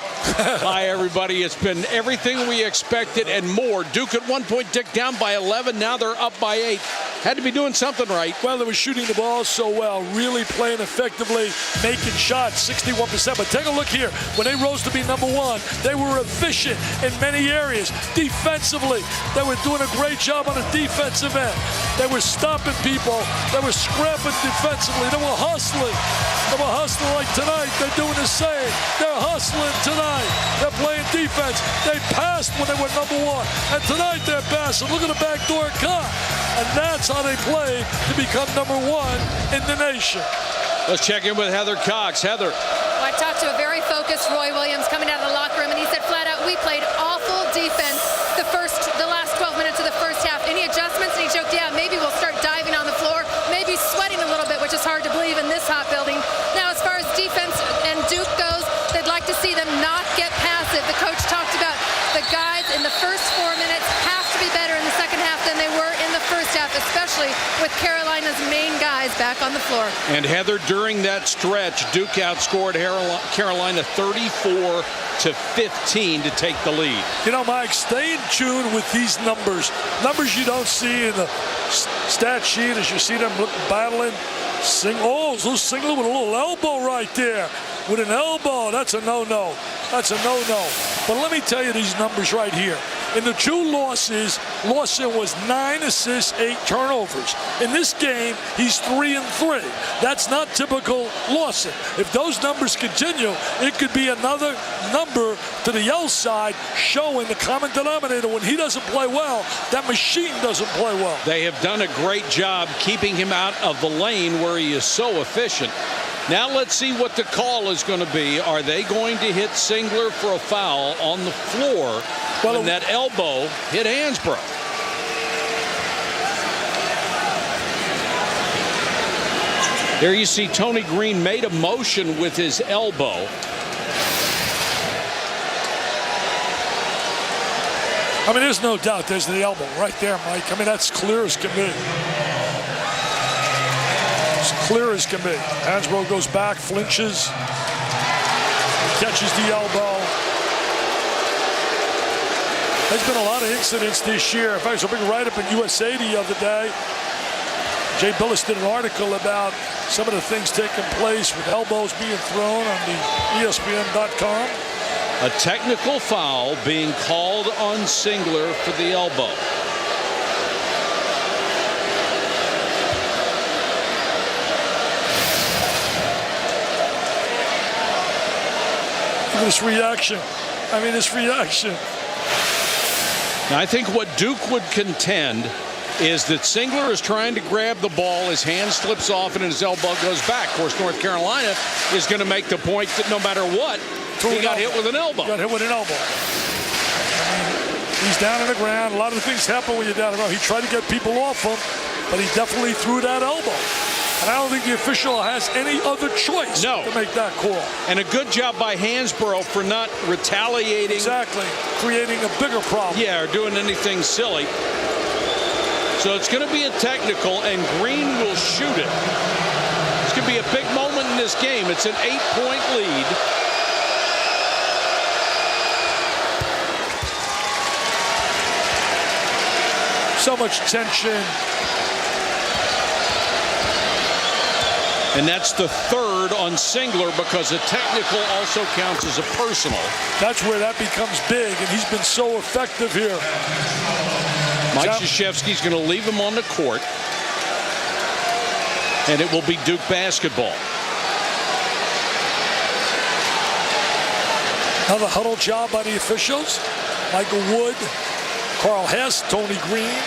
Hi, everybody. It's been everything we expected and more. Duke at one point ticked down by 11. Now they're up by 8. Had to be doing something right. Well, they were shooting the ball so well, really playing effectively, making shots, 61%. But take a look here. When they rose to be number 1, they were efficient in many areas. Defensively, they were doing a great job on the defensive end. They were stopping people. They were scrapping defensively. They were hustling. They were hustling like tonight. They're doing the same. They're hustling tonight. They're playing defense. They passed when they were number 1. And tonight they're passing. Look at the backdoor cut. And that's how they play to become number 1 in the nation. Let's check in with Heather Cox. Heather. I talked to a very focused Roy Williams coming out of the locker room, and he said flat out, we played awful defense the last 12 minutes of the first half. Any adjustments? And he joked, yeah, maybe we'll start diving on the floor, maybe sweating a little bit, which is hard to believe in this hot building. Now, as far as defense and Duke goes, they'd like to see especially with Carolina's main guys back on the floor. And Heather, during that stretch, Duke outscored Carolina 34-15 to take the lead. You know, Mike, stay in tune with these numbers. Numbers you don't see in the stat sheet as you see them battling. Little Singler with a little elbow right there. With an elbow, that's a no-no. That's a no-no. But let me tell you these numbers right here. In the two losses, Lawson was 9 assists, 8 turnovers. In this game, he's 3-3. That's not typical Lawson. If those numbers continue, it could be another number to the Yell side showing the common denominator. When he doesn't play well, that machine doesn't play well. They have done a great job keeping him out of the lane where he is so efficient. Now let's see what the call is going to be. Are they going to hit Singler for a foul on the floor when that elbow hit Hansbrough? There you see Tony Green made a motion with his elbow. I mean, there's no doubt there's the elbow right there, Mike. I mean, that's clear as can be. Clear as can be. Hansbrough goes back, flinches, catches the elbow. There's been a lot of incidents this year. In fact, there's a big write-up in USA the other day. Jay Billis did an article about some of the things taking place with elbows being thrown on the ESPN.com. A technical foul being called on Singler for the elbow. This reaction. I mean, this reaction. Now, I think what Duke would contend is that Singler is trying to grab the ball, his hand slips off, and his elbow goes back. Of course, North Carolina is going to make the point that no matter what, he got hit with an elbow. Got hit with an elbow. I mean, he's down on the ground. A lot of things happen when you're down on the ground. He tried to get people off him, but he definitely threw that elbow. And I don't think the official has any other choice to make that call. And a good job by Hansbrough for not retaliating. Exactly. Creating a bigger problem. Yeah, or doing anything silly. So it's going to be a technical, and Green will shoot it. It's going to be a big moment in this game. It's an 8-point lead. So much tension. And that's the third on Singler because a technical also counts as a personal. That's where that becomes big, and he's been so effective here. Mike Krzyzewski's going to leave him on the court, and it will be Duke basketball. Another huddle job by the officials. Michael Wood, Carl Hess, Tony Green.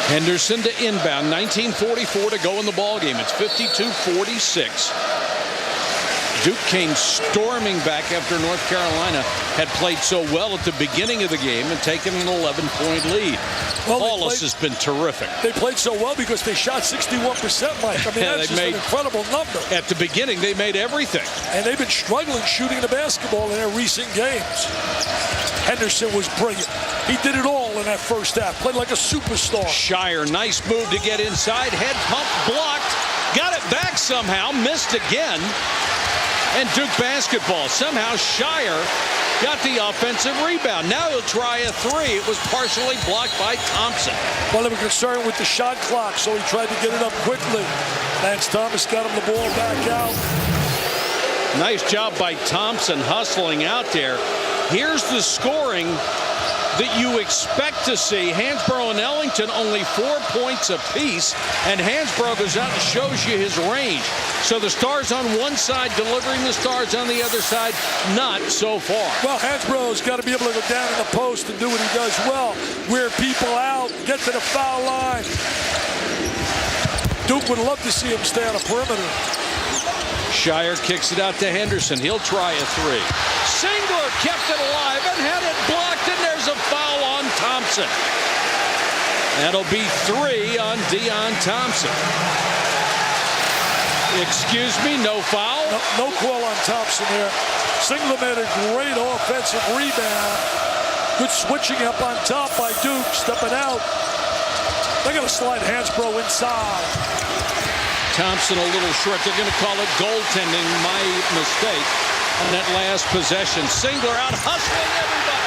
Henderson to inbound, 19:44 to go in the ball game. It's 52-46. Duke came storming back after North Carolina had played so well at the beginning of the game and taken an 11-point lead. Well, Paulus has been terrific. They played so well because they shot 61%, Mike. I mean, that's just an incredible number. At the beginning, they made everything. And they've been struggling shooting the basketball in their recent games. Henderson was brilliant. He did it all in that first half. Played like a superstar. Shire, nice move to get inside. Head pump blocked. Got it back somehow. Missed again. And Duke basketball. Somehow Shire got the offensive rebound. Now he'll try a three. It was partially blocked by Thompson. Well, they were concerned with the shot clock, so he tried to get it up quickly. Lance Thomas got him the ball back out. Nice job by Thompson hustling out there. Here's the scoring that you expect to see. Hansbrough and Ellington only 4 points apiece, and Hansbrough goes out and shows you his range. So the Stars on one side delivering the Stars on the other side, not so far. Well, Hansbrough's got to be able to go down in the post and do what he does well. Wear people out, get to the foul line. Duke would love to see him stay on the perimeter. Shire kicks it out to Henderson. He'll try a three. Singler kept it alive and had it blocked, and there's a foul on Thompson. That'll be 3 on Deon Thompson. Excuse me, no foul? No call on Thompson there. Singler made a great offensive rebound. Good switching up on top by Duke, stepping out. They're going to slide Hansbrough inside. Thompson a little short. They're going to call it goaltending. My mistake on that last possession. Singler out hustling everybody.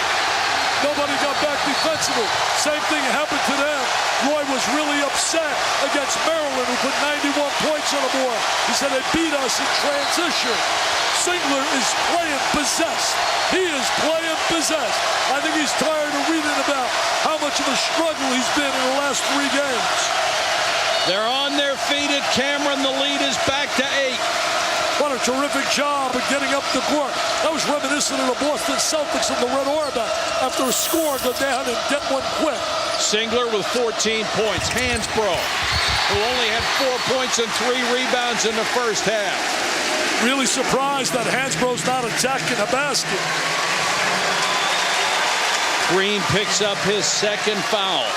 Nobody got back defensively. Same thing happened to them. Roy was really upset against Maryland, who put 91 points on the board. He said they beat us in transition. Singler is playing possessed. He is playing possessed. I think he's tired of reading about how much of a struggle he's been in the last 3 games. They're on their feet at Cameron. The lead is back to 8. What a terrific job of getting up the court. That was reminiscent of the Boston Celtics and the Red Auerbach. After a score, go down and get one quick. Singler with 14 points. Hansbrough, who only had 4 points and 3 rebounds in the first half. Really surprised that Hansbrough's not attacking the basket. Green picks up his second foul.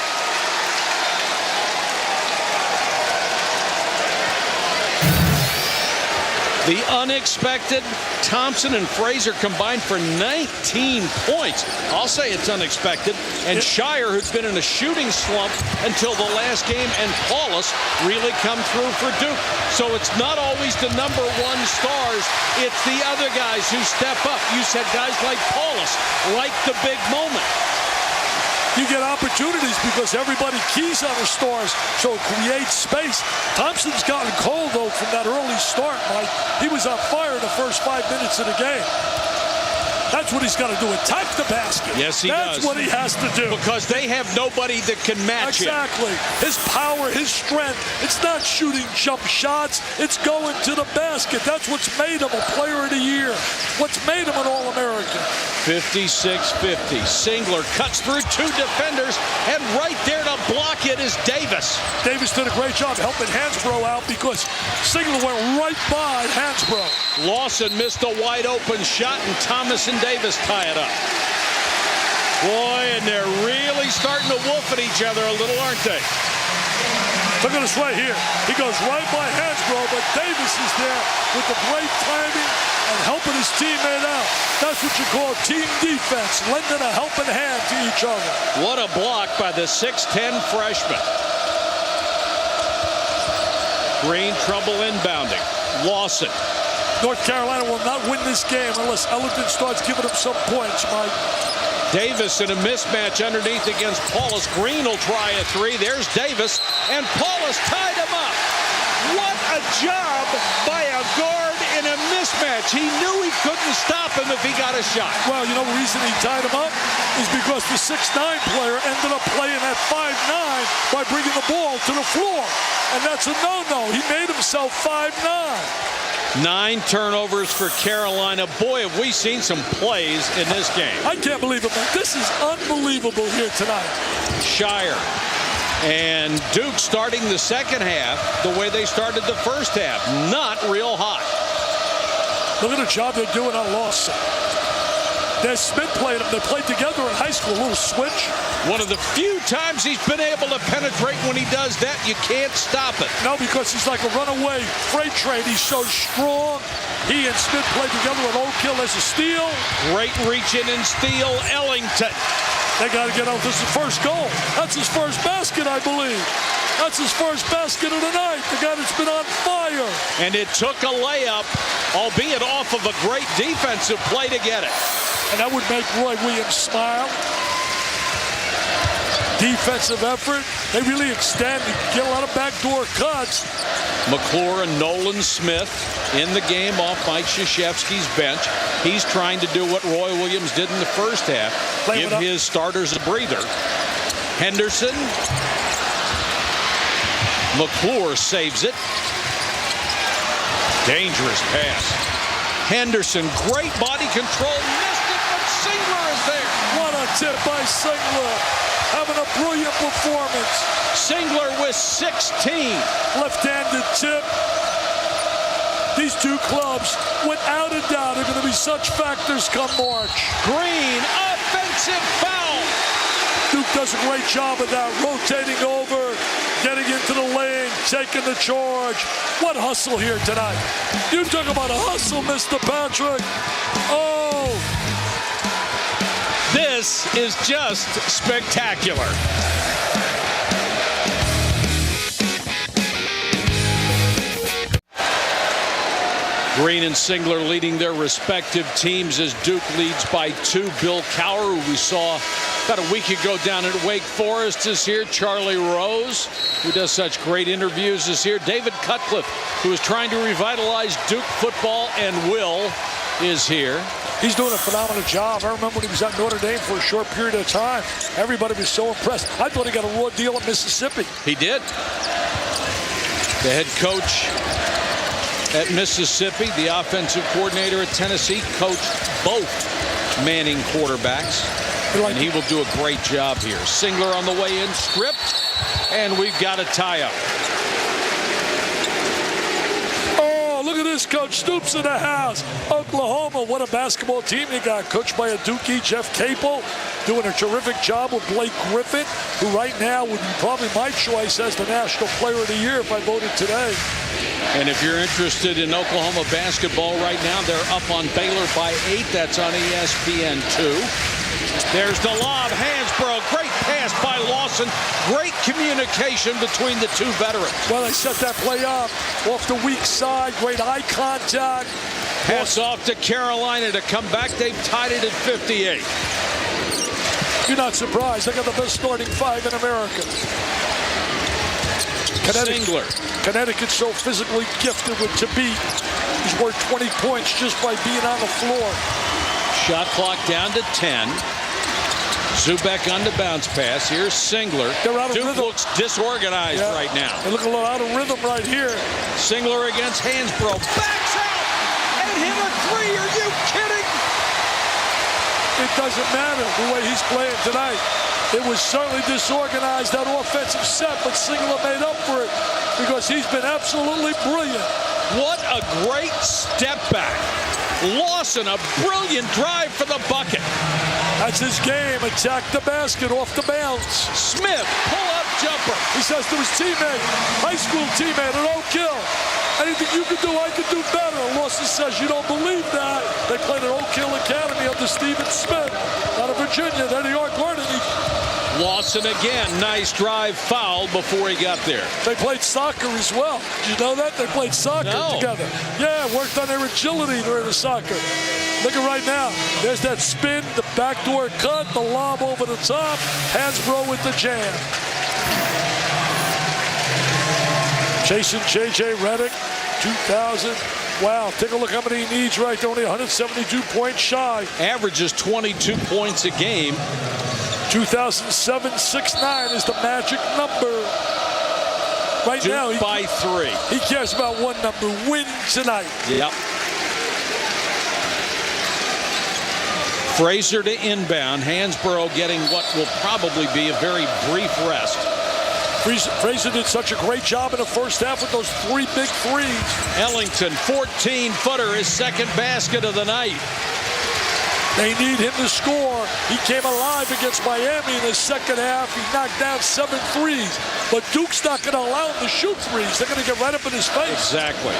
The unexpected, Thompson and Fraser combined for 19 points. I'll say it's unexpected. And Shire, who's been in a shooting slump until the last game, and Paulus really come through for Duke. So it's not always the #1 stars. It's the other guys who step up. You said guys like Paulus, like the big moment. You get opportunities because everybody keys on the stars, so it creates space. Thompson's gotten cold, though, from that early start, Mike. He was on fire in the first 5 minutes of the game. That's what he's got to do, attack the basket. Yes, he does. That's what he has to do. Because they have nobody that can match him. Exactly. His power, his strength. It's not shooting jump shots. It's going to the basket. That's what's made him a player of the year. What's made him an All-American. 56-50. Singler cuts through 2 defenders, and right there to block it is Davis. Davis did a great job helping Hansbrough out because Singler went right by Hansbrough. Lawson missed a wide-open shot, and Thomas and Davis tie it up. Boy, and they're really starting to woof at each other a little, aren't they? Look at this right here. He goes right by Hansbrough, but Davis is there with the great timing and helping his teammate out. That's what you call team defense, lending a helping hand to each other. What a block by the 6'10 freshman. Green trouble inbounding. Lawson. North Carolina will not win this game unless Ellington starts giving them some points, Mike. Davis in a mismatch underneath against Paulus. Green will try a 3. There's Davis, and Paulus tied him up. What a job by a guard in a mismatch. He knew he couldn't stop him if he got a shot. Well, you know the reason he tied him up is because the 6'9 player ended up playing at 5'9 by bringing the ball to the floor. And that's a no-no. He made himself 5'9. 9 turnovers for Carolina. Boy, have we seen some plays in this game. I can't believe it, man. This is unbelievable here tonight. Shire and Duke starting the second half the way they started the first half. Not real hot. Look at the job they're doing on Lawson. There's Smith played them. They played together in high school. A little switch. One of the few times he's been able to penetrate. When he does that, you can't stop it. No, because he's like a runaway freight train. He's so strong. He and Smith played together with Oak Hill as a steal. Great reach in and steal. Ellington. They got to get out. This is the first goal. That's his first basket, I believe. That's his first basket of the night. The guy that's been on fire. And it took a layup, albeit off of a great defensive play to get it. And that would make Roy Williams smile. Defensive effort. They really extend and get a lot of backdoor cuts. McClure and Nolan Smith in the game off Mike Krzyzewski's bench. He's trying to do what Roy Williams did in the first half. Give his starters a breather. Henderson. McClure saves it. Dangerous pass. Henderson, great body control. Missed it, but Singler is there. What a tip by Singler. Having a brilliant performance. Singler with 16. Left-handed tip. These two clubs, without a doubt, are going to be such factors come March. Green, offensive foul. Duke does a great job of that, rotating over, getting into the lane, taking the charge. What hustle here tonight. You talk about a hustle, Mr. Patrick. Oh. This This is just spectacular. Green and Singler leading their respective teams as Duke leads by 2. Bill Cowher, who we saw about a week ago down at Wake Forest, is here. Charlie Rose, who does such great interviews, is here. David Cutcliffe, who is trying to revitalize Duke football and will, is here. He's doing a phenomenal job. I remember when he was at Notre Dame for a short period of time. Everybody was so impressed. I thought he got a raw deal at Mississippi. He did. The head coach at Mississippi, the offensive coordinator at Tennessee, coached both Manning quarterbacks. And he will do a great job here. Singler on the way in, stripped, and we've got a tie-up. Oh, look at this, Coach Stoops in the house. Oklahoma, what a basketball team they got. Coached by a Dookie, Jeff Capel, doing a terrific job with Blake Griffin, who right now would be probably my choice as the National Player of the Year if I voted today. And if you're interested in Oklahoma basketball right now, they're up on Baylor by 8. That's on ESPN2. There's the lob, Hansbrough, great pass by Lawson. Great communication between the two veterans. Well, they set that play up off the weak side, great eye contact. Pass off to Carolina to come back. They've tied it at 58. You're not surprised. They got the best starting 5 in America. Connecticut's so physically gifted with Thabit. He's worth 20 points just by being on the floor. Shot clock down to 10. Zubek on the bounce pass. Here's Singler. Duke looks disorganized right now. They look a little out of rhythm right here. Singler against Hansbrough. Backs out and hit a 3. Are you kidding? It doesn't matter the way he's playing tonight. It was certainly disorganized, that offensive set, but Singler made up for it because he's been absolutely brilliant. What a great step back. Lawson, a brilliant drive for the bucket. That's his game. Attack the basket off the bounce. Smith, pull-up jumper. He says to his teammate, high school teammate at Oak Hill, anything you can do, I can do better. Lawson says, you don't believe that. They played at Oak Hill Academy under Stephen Smith out of Virginia. Then they are guarding. Lawson again, nice drive, foul before he got there. They played soccer as well. Did you know that? They played soccer together. Yeah, worked on their agility during the soccer. Look at right now. There's that spin, the backdoor cut, the lob over the top. Hansbrough with the jam. Chasing J.J. Redick, 2,000. Wow, take a look how many he needs right there. Only 172 points shy. Averages 22 points a game. 2007-69 is the magic number. Right Duke now, by 3. He cares about one number: win tonight. Yep. Frazier to inbound. Hansbrough getting what will probably be a very brief rest. Frazier did such a great job in the first half with those 3 big threes. Ellington, 14-footer, his second basket of the night. They need him to score. He came alive against Miami in the second half. He knocked down 7 threes. But Duke's not going to allow him to shoot threes. They're going to get right up in his face. Exactly.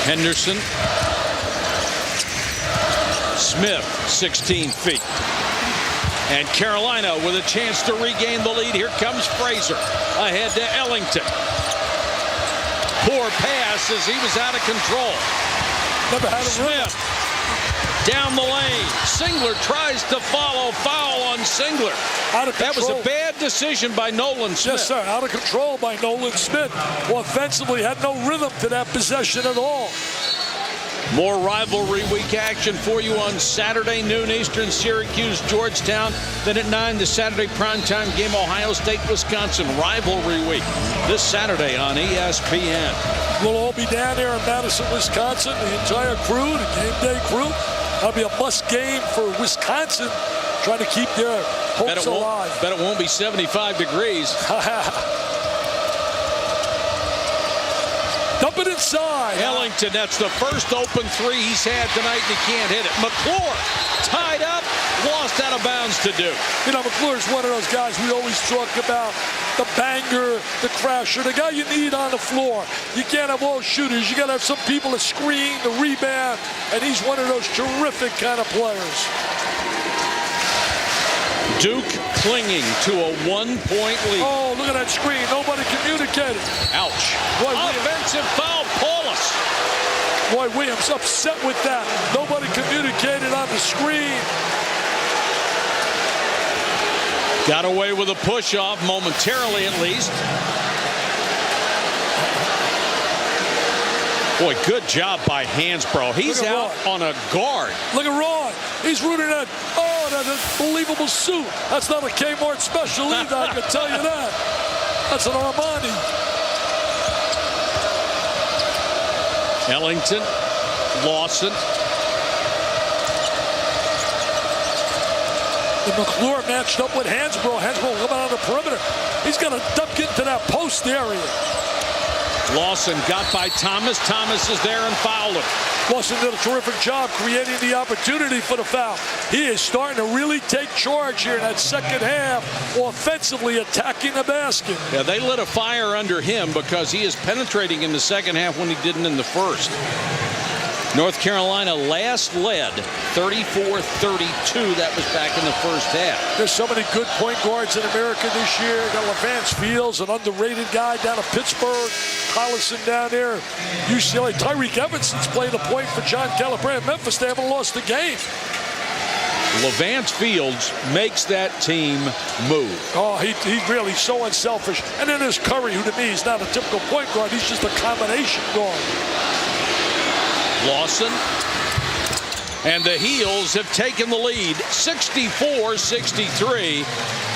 Henderson. Smith, 16 feet. And Carolina with a chance to regain the lead. Here comes Frazier. Ahead to Ellington. Poor pass as he was out of control. Never had a Smith down the lane. Singler tries to follow. Foul on Singler. Out of control. That was a bad decision by Nolan Smith. Yes, sir. Out of control by Nolan Smith, who offensively had no rhythm to that possession at all. More rivalry week action for you on Saturday, noon Eastern, Syracuse, Georgetown. Then at 9, the Saturday primetime game, Ohio State, Wisconsin, rivalry week. This Saturday on ESPN. We'll all be down there in Madison, Wisconsin, the entire crew, the game day crew. That'll be a must game for Wisconsin, trying to keep their hopes alive. Bet it won't be 75 degrees. Dump it inside. Ellington, that's the first open three he's had tonight, and he can't hit it. McClure tied up, lost out of bounds to Duke. You know, McClure's one of those guys we always talk about, the banger, the crasher, the guy you need on the floor. You can't have all shooters. You got to have some people to screen, the rebound, and he's one of those terrific kind of players. Duke clinging to a 1-point lead. Oh, look at that screen. Nobody communicated. Ouch. Roy Offensive foul, Paulus. Roy Williams upset with that. Nobody communicated on the screen. Got away with a push-off momentarily at least. Boy, good job by Hansbrough. He's out on a guard. Look at Ron. He's rooting at, oh, that unbelievable suit. That's not a Kmart special either, I can tell you that. That's an Armani. Ellington, Lawson. And McClure matched up with Hansbrough. Hansbrough coming out of the perimeter. He's going to duck into that post area. Lawson got by Thomas. Thomas is there and fouled him. Lawson did a terrific job creating the opportunity for the foul. He is starting to really take charge here in that second half, offensively attacking the basket. Yeah, they lit a fire under him because he is penetrating in the second half when he didn't in the first. North Carolina last led 34-32. That was back in the first half. There's so many good point guards in America this year. Got LaVance Fields, an underrated guy down at Pittsburgh. Collison down there. UCLA. Tyreek Evanson's playing the point for John Calipari. Memphis, they haven't lost a game. LaVance Fields makes that team move. Oh, he's really so unselfish. And then there's Curry, who to me is not a typical point guard. He's just a combination guard. Lawson. And the Heels have taken the lead 64-63.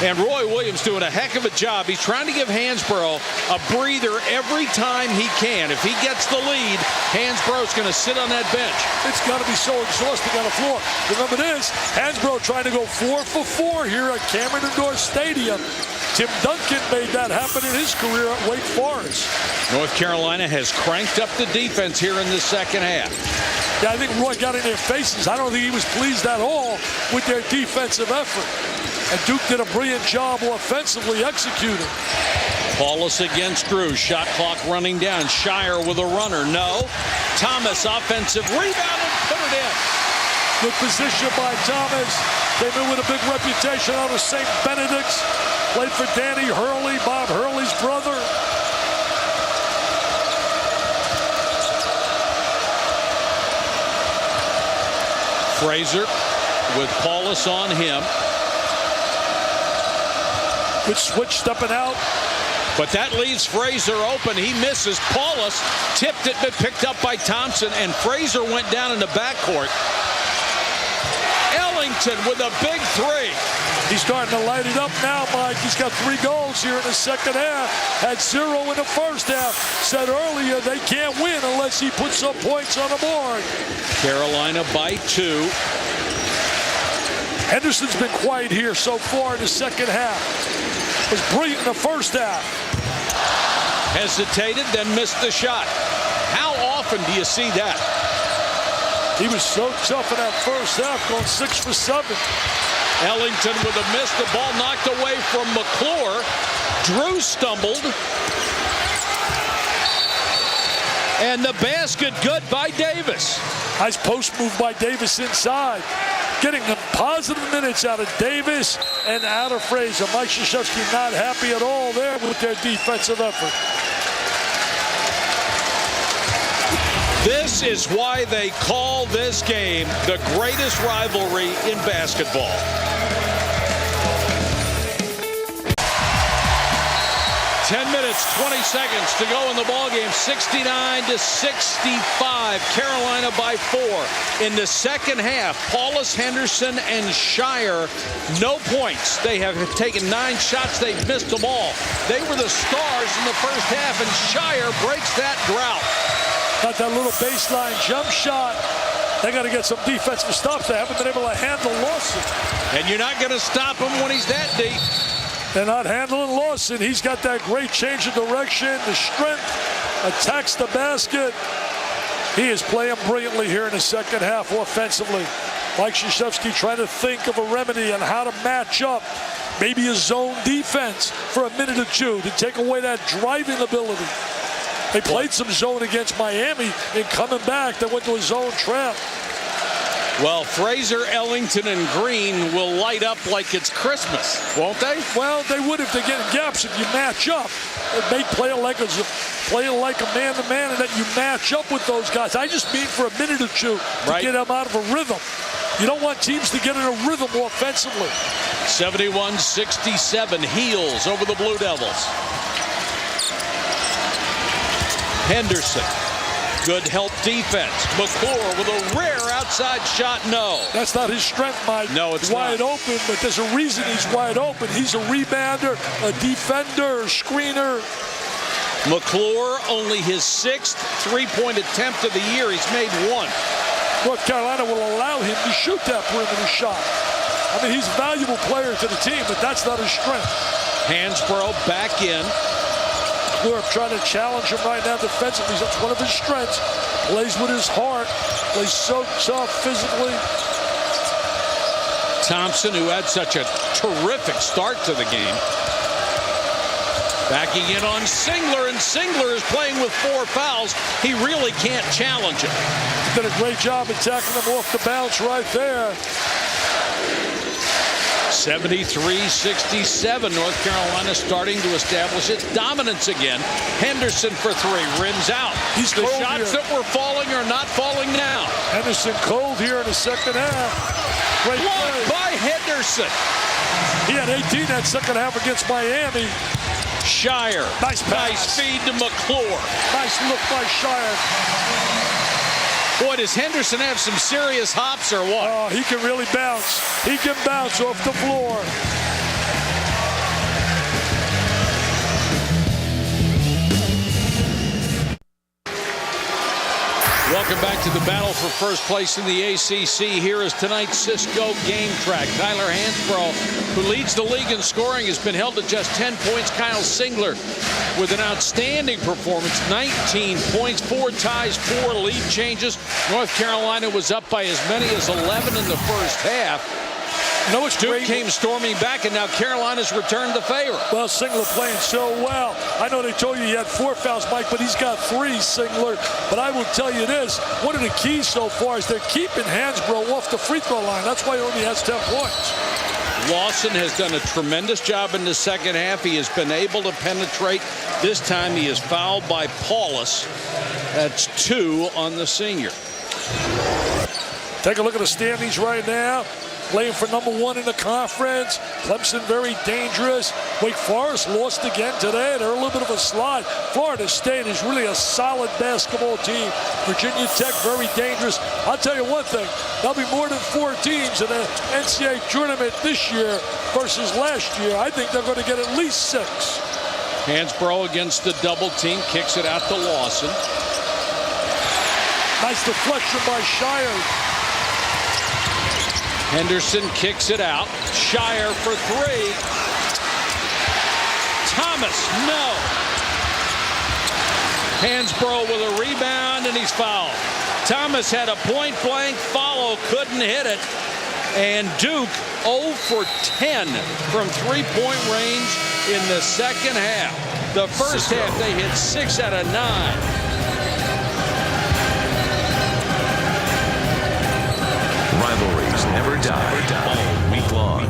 And Roy Williams doing a heck of a job. He's trying to give Hansbrough a breather every time he can. If he gets the lead, Hansbrough's going to sit on that bench. It's got to be so exhausting on the floor. Remember this, Hansbrough trying to go 4 for 4 here at Cameron Indoor Stadium. Tim Duncan made that happen in his career at Wake Forest. North Carolina has cranked up the defense here in the second half. Yeah, I think Roy got in their faces. I don't think he was pleased at all with their defensive effort. And Duke did a brilliant job offensively executing. Paulus against Drew. Shot clock running down. Shire with a runner. No. Thomas offensive rebound and put it in. Good position by Thomas. Came in with a big reputation out of St. Benedict's. Played for Danny Hurley, Bob Hurley's brother. Frazier with Paulus on him. Good switch stepping out. But that leaves Frazier open. He misses. Paulus tipped it but picked up by Thompson, and Frazier went down in the backcourt. Ellington with a big three. He's starting to light it up now, Mike. He's got 3 goals here in the second half. Had 0 in the first half. Said earlier they can't win unless he puts some points on the board. Carolina by 2. Henderson's been quiet here so far in the second half. Was brilliant in the first half. Hesitated, then missed the shot. How often do you see that? He was so tough in that first half, going 6 for 7. Ellington with a miss. The ball knocked away from McClure. Drew stumbled. And the basket good by Davis. Nice post move by Davis inside. Getting the positive minutes out of Davis and out of Frazier. Mike Krzyzewski not happy at all there with their defensive effort. This is why they call this game the greatest rivalry in basketball. Ten minutes, 20 seconds to go in the ballgame. 69-65. Carolina by 4. In the second half, Paulus, Henderson, and Shire, no points. They have taken 9 shots. They've missed them all. They were the stars in the first half, and Shire breaks that drought. Got that little baseline jump shot. They got to get some defensive stops. They haven't been able to handle Lawson. And you're not going to stop him when he's that deep. They're not handling Lawson. He's got that great change of direction, the strength, attacks the basket. He is playing brilliantly here in the second half offensively. Mike Krzyzewski trying to think of a remedy on how to match up. Maybe a zone defense for a minute or two to take away that driving ability. They played some zone against Miami, and coming back, they went to a zone trap. Well, Fraser, Ellington, and Green will light up like it's Christmas, won't they? Well, they would if they get gaps if you match up. They make play like a man-to-man, and then you match up with those guys. I just mean for a minute or two to get them out of a rhythm. You don't want teams to get in a rhythm offensively. 71-67, Heels over the Blue Devils. Henderson. Good help defense. McClure with a rare outside shot. No. That's not his strength, Mike. No, it's wide not. Open, but there's a reason he's wide open. He's a rebounder, a defender, a screener. McClure, only his 6th three-point attempt of the year. He's made 1. North Carolina will allow him to shoot that perimeter shot. I mean, he's a valuable player to the team, but that's not his strength. Hansbrough back in. McClure trying to challenge him right now defensively. That's one of his strengths. Plays with his heart. Plays so tough physically. Thompson, who had such a terrific start to the game. Backing in on Singler, and Singler is playing with 4 fouls. He really can't challenge it. Did a great job attacking him off the bounce right there. 73-67, North Carolina starting to establish its dominance again. Henderson for 3, rims out. The shots that were falling are not falling now. Henderson cold here in the second half. Great play by Henderson. He had 18 that second half against Miami. Shire. Nice feed to McClure. Nice look by Shire. Boy, does Henderson have some serious hops or what? Oh, he can really bounce. He can bounce off the floor. Welcome back to the battle for first place in the ACC. Here is tonight's Cisco game track. Tyler Hansbrough, who leads the league in scoring, has been held to just 10 points. Kyle Singler with an outstanding performance, 19 points, 4 ties, 4 lead changes. North Carolina was up by as many as 11 in the first half. No, it's Duke came storming back, and now Carolina's returned the favor. Well, Singler playing so well. I know they told you he had 4 fouls, Mike, but he's got 3, Singler. But I will tell you this, one of the keys so far is they're keeping Hansbrough off the free throw line. That's why he only has 10 points. Lawson has done a tremendous job in the second half. He has been able to penetrate. This time he is fouled by Paulus. That's 2 on the senior. Take a look at the standings right now. Playing for number 1 in the conference. Clemson very dangerous. Wake Forest lost again today. They're a little bit of a slide. Florida State is really a solid basketball team. Virginia Tech very dangerous. I'll tell you one thing. There'll be more than 4 teams in the NCAA tournament this year versus last year. I think they're going to get at least 6. Hansbrough against the double team. Kicks it out to Lawson. Nice deflection by Shire. Henderson kicks it out. Shire for 3. Thomas, no. Hansbrough with a rebound, and he's fouled. Thomas had a point-blank follow, couldn't hit it. And Duke 0 for 10 from three-point range in the second half. The first half, they hit 6 out of 9. Rivalries never die all week long.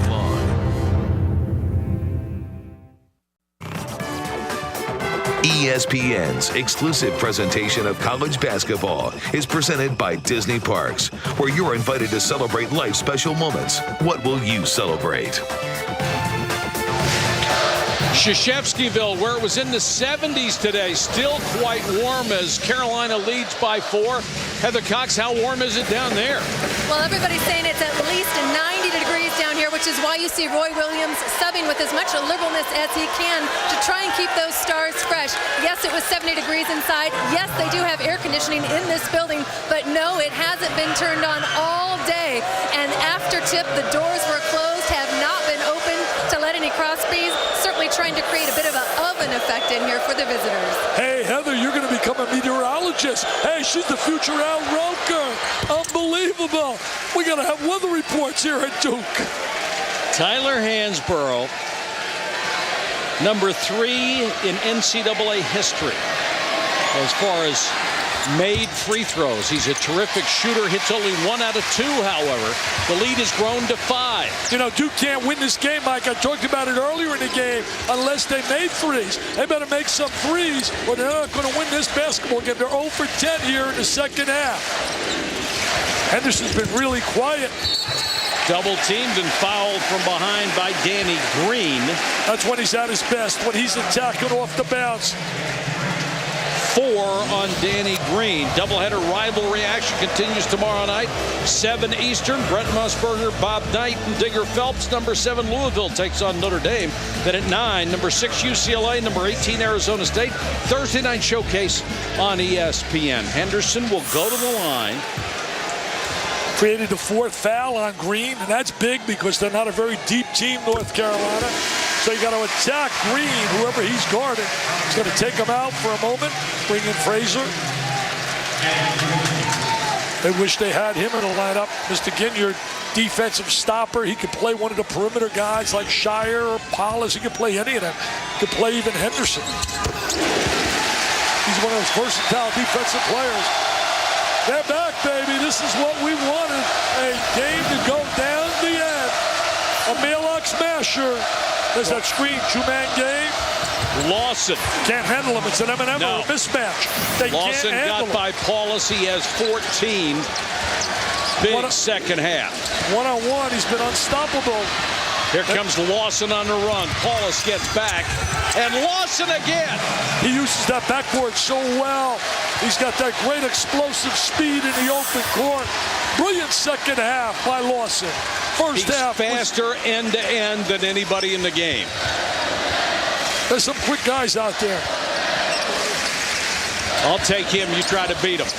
ESPN's exclusive presentation of college basketball is presented by Disney Parks, where you're invited to celebrate life's special moments. What will you celebrate? Krzyzewskiville, where it was in the 70s today, still quite warm as Carolina leads by 4. Heather Cox, how warm is it down there? Well, everybody's saying it's at least 90 degrees down here, which is why you see Roy Williams subbing with as much liberalness as he can to try and keep those stars fresh. Yes, it was 70 degrees inside. Yes, they do have air conditioning in this building, but no, it hasn't been turned on all day. And after tip, the doors were closed, have not been open to let any Crosby's certainly trying to create a bit of an oven effect in here for the visitors. Hey, Heather, you're going to become a meteorologist. Hey, she's the future Al Roker. Unbelievable. We got to have weather reports here at Duke. Tyler Hansborough, number 3 in NCAA history as far as made free throws. He's a terrific shooter, hits only 1 out of 2, however. The lead has grown to 5. You know, Duke can't win this game, Mike. I talked about it earlier in the game, unless they made threes. They better make some threes, or they're not going to win this basketball game. They're 0 for 10 here in the second half. Henderson's been really quiet. Double teamed and fouled from behind by Danny Green. That's when he's at his best, when he's attacking off the bounce. 4 on Danny Green. Doubleheader rivalry action continues tomorrow night. 7 Eastern. Brent Musburger, Bob Knight, and Digger Phelps. Number 7 Louisville takes on Notre Dame. Then at 9, number 6 UCLA, number 18 Arizona State. Thursday night showcase on ESPN. Henderson will go to the line. Created the 4th foul on Green, and that's big because they're not a very deep team, North Carolina. So you got to attack Green, whoever he's guarding. He's going to take him out for a moment, bring in Frazier. They wish they had him in the lineup. Mr. Ginyard, defensive stopper. He could play one of the perimeter guys like Shire or Paulus. He could play any of them. He could play even Henderson. He's one of those versatile defensive players. They're back, baby. This is what we wanted. A game to go down the end. A Maalox smasher. There's that screen, 2-man game. Lawson. Can't handle him. It's an M&M or a mismatch. They Lawson can't handle got by Paulus. He has 14. Big second half. One-on-one, he's been unstoppable. Here comes Lawson on the run. Paulus gets back. And Lawson again. He uses that backboard so well. He's got that great explosive speed in the open court. Brilliant second half by Lawson. First half. Faster end to end than anybody in the game. There's some quick guys out there. I'll take him. You try to beat him.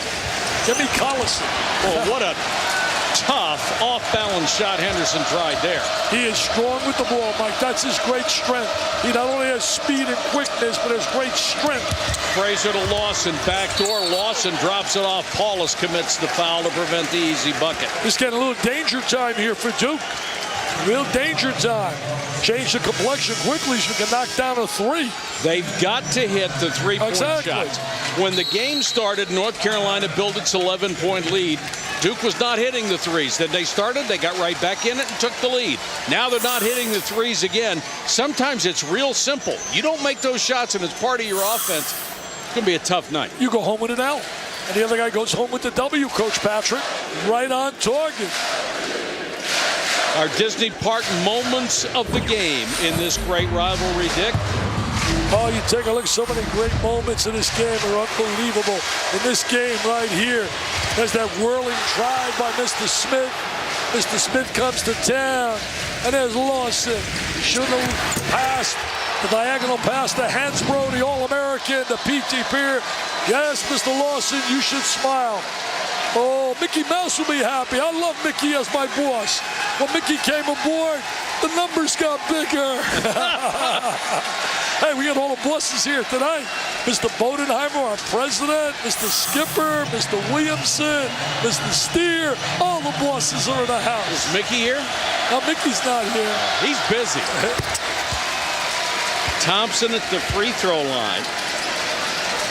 Give me Collison. Oh, what a tough off-balance shot Henderson tried there. He is strong with the ball, Mike. That's his great strength. He not only has speed and quickness, but has great strength. Frazier to Lawson. Backdoor. Lawson drops it off. Paulus commits the foul to prevent the easy bucket. Just getting a little danger time here for Duke. Real danger time. Change the complexion quickly so you can knock down a 3. They've got to hit the 3-point shots. When the game started, North Carolina built its 11-point lead. Duke was not hitting the threes. Then they started, they got right back in it and took the lead. Now they're not hitting the threes again. Sometimes it's real simple. You don't make those shots and it's part of your offense, it's going to be a tough night. You go home with an L. And the other guy goes home with the W, Coach Patrick. Right on target. Our Disney Park moments of the game in this great rivalry, Dick. Oh, you take a look, so many great moments in this game are unbelievable. In this game right here, there's that whirling drive by Mr. Smith. Mr. Smith comes to town, and there's Lawson. Shouldn't have passed the diagonal pass to Hansbrough, the All-American, the P.T. Peer. Yes, Mr. Lawson, you should smile. Oh, Mickey Mouse will be happy. I love Mickey as my boss. When Mickey came aboard, the numbers got bigger. Hey, we got all the bosses here tonight. Mr. Bodenheimer, our president, Mr. Skipper, Mr. Williamson, Mr. Steer. All the bosses are in the house. Is Mickey here? No, Mickey's not here. He's busy. Thompson at the free throw line.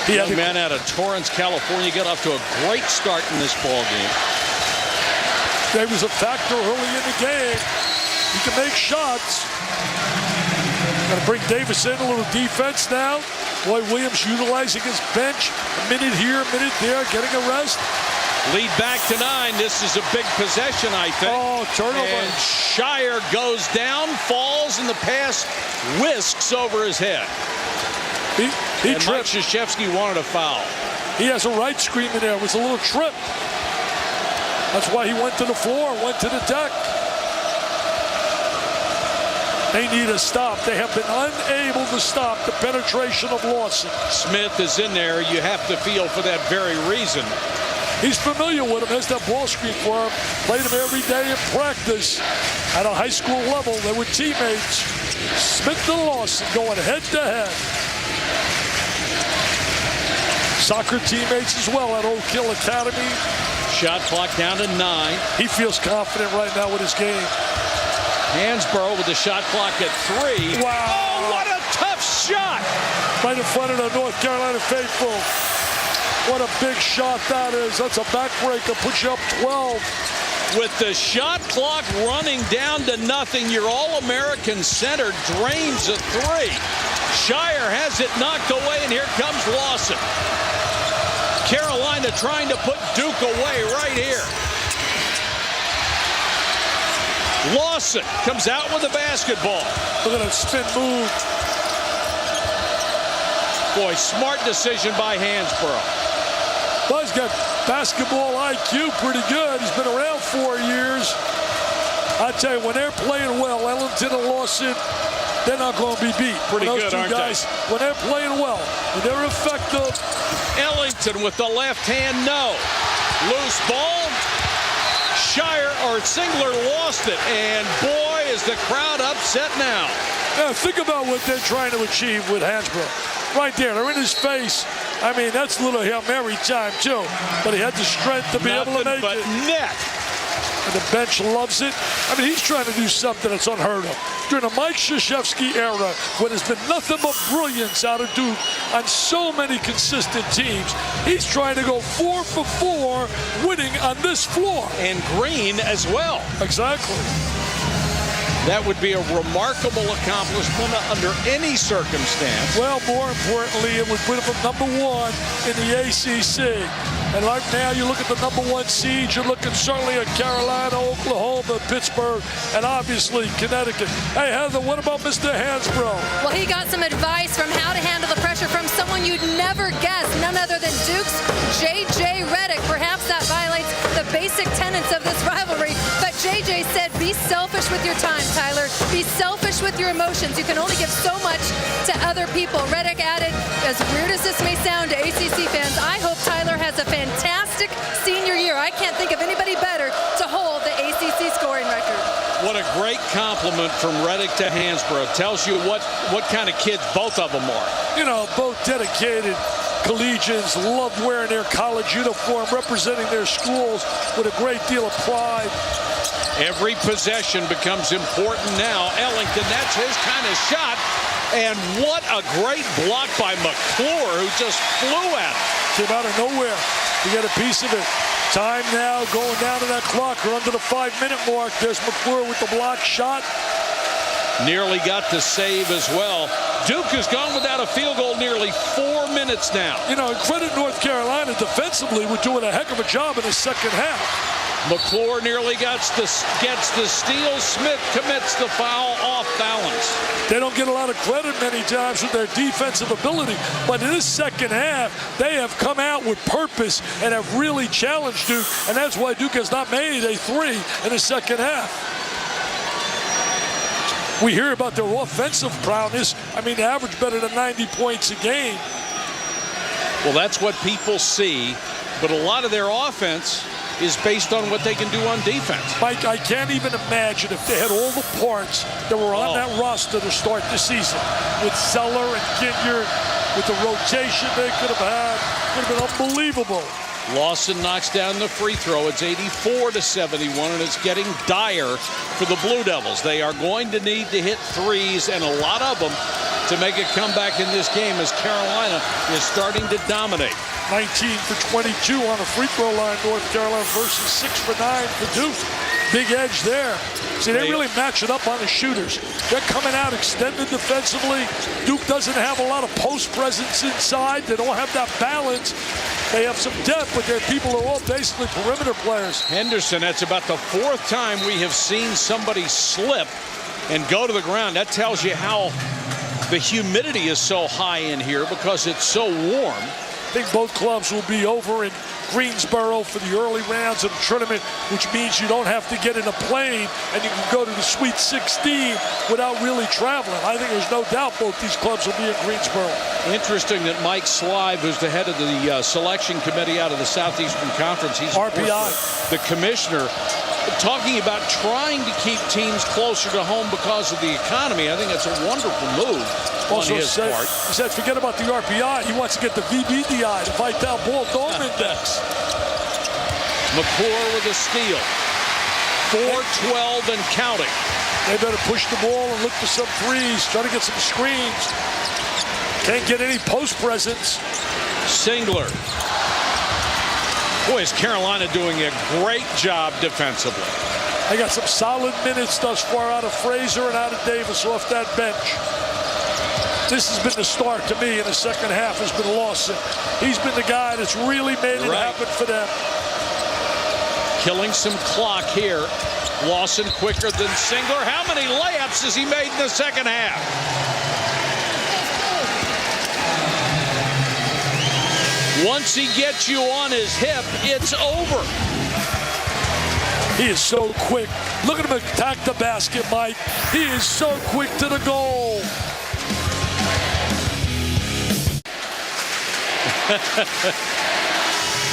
Young man out of Torrance, California, got off to a great start in this ball game. There was a factor early in the game. He can make shots. Got to bring Davis in, a little defense now. Roy Williams utilizing his bench. A minute here, a minute there, getting a rest. Lead back to 9. This is a big possession, I think. Oh, turnover. And Shire goes down, falls, and the pass whisks over his head. He tripped. Mike Krzyzewski wanted a foul. He has a right screen in there. It was a little trip. That's why he went to the floor, went to the deck. They need a stop. They have been unable to stop the penetration of Lawson. Smith is in there. You have to feel for that very reason. He's familiar with him. There's that ball screen for him. Played him every day in practice. At a high school level, they were teammates. Smith and Lawson going head-to-head. Soccer teammates as well at Oak Hill Academy. Shot clock down to 9. He feels confident right now with his game. Hansborough with the shot clock at 3. Wow. Oh, what a tough shot. Right in front of the North Carolina faithful. What a big shot that is. That's a backbreaker. Puts you up 12. With the shot clock running down to nothing, your All-American center drains a 3. Shire has it knocked away, and here comes Lawson. Carolina trying to put Duke away right here. Lawson comes out with the basketball. Look at that spin move. Boy, smart decision by Hansborough. Well, he's got basketball IQ pretty good. He's been around 4 years. I tell you, when they're playing well, Ellington and Lawson, they're not going to be beat. Pretty those good, two aren't guys, when they're playing well, when they're effective. Ellington with the left hand, no. Loose ball. Shire or Singler lost it, and boy, is the crowd upset now. Now, think about what they're trying to achieve with Hansborough. Right there, they're in his face. I mean, that's a little Hail Mary time, too. But he had the strength to be able to make it. Net. And the bench loves it. I mean, he's trying to do something that's unheard of. During the Mike Krzyzewski era, when there's been nothing but brilliance out of Duke on so many consistent teams, he's trying to go 4 for 4, winning on this floor. And Green as well. Exactly. That would be a remarkable accomplishment under any circumstance. Well, more importantly, it would put him at #1 in the ACC. And right now, you look at the #1 seed, you're looking certainly at Carolina, Oklahoma, Pittsburgh, and obviously Connecticut. Hey, Heather, what about Mr. Hansborough? Well, he got some advice from how to handle the pressure from someone you'd never guess, none other than Duke's J.J. Redick. Perhaps that violates the basic tenets of this rivalry, but J.J. said, be selfish with your time, Tyler. Be selfish with your emotions. You can only give so much to other people. Redick added, as weird as this may sound to ACC fans, I hope Tyler has a fantastic senior year. I can't think of anybody better to hold the ACC scoring record. What a great compliment from Redick to Hansborough. Tells you what kind of kids both of them are. You know, both dedicated collegians, loved wearing their college uniform, representing their schools with a great deal of pride. Every possession becomes important now. Ellington, that's his kind of shot. And what a great block by McClure, who just flew at it. Came out of nowhere. You got a piece of it. Time now going down to that clock. We're under the 5-minute mark. There's McClure with the block shot. Nearly got the save as well. Duke has gone without a field goal nearly 4 minutes now. You know, credit North Carolina defensively. We're doing a heck of a job in the second half. McClure nearly gets the steal. Smith commits the foul off balance. They don't get a lot of credit many times with their defensive ability, but in this second half, they have come out with purpose and have really challenged Duke, and that's why Duke has not made a 3 in the second half. We hear about their offensive prowess. I mean, they average better than 90 points a game. Well, that's what people see, but a lot of their offense is based on what they can do on defense. Mike, I can't even imagine if they had all the parts that were on that roster to start the season. With Zeller and Ginyard, with the rotation they could have had, it would have been unbelievable. Lawson knocks down the free throw. It's 84-71, and it's getting dire for the Blue Devils. They are going to need to hit threes, and a lot of them, to make a comeback in this game as Carolina is starting to dominate. 19 for 22 on the free throw line, North Carolina versus 6 for 9 for Duke. Big edge there. See, they really match it up on the shooters. They're coming out extended defensively. Duke doesn't have a lot of post presence inside. They don't have that balance. They have some depth, but their people are all basically perimeter players. Henderson, that's about the 4th time we have seen somebody slip and go to the ground. That tells you how the humidity is so high in here because it's so warm. I think both clubs will be over in Greensboro for the early rounds of the tournament, which means you don't have to get in a plane and you can go to the Sweet 16 without really traveling. I think there's no doubt both these clubs will be in Greensboro. Interesting that Mike Slive, who's the head of the selection committee out of the Southeastern Conference, he's RPI, the commissioner, talking about trying to keep teams closer to home because of the economy. I think that's a wonderful move on his part. He said, forget about the RPI. He wants to get the VBDI, the Vital Ball Dome Index. McClure with a steal. 4-12 and counting. They better push the ball and look for some threes, try to get some screens. Can't get any post presence. Singler. Boy, is Carolina doing a great job defensively. They got some solid minutes thus far out of Frazier and out of Davis off that bench. This has been the start to me in the second half has been Lawson. He's been the guy that's really made it happen for them. Killing some clock here. Lawson quicker than Singler. How many layups has he made in the second half? Once he gets you on his hip, it's over. He is so quick. Look at him attack the basket, Mike. He is so quick to the goal.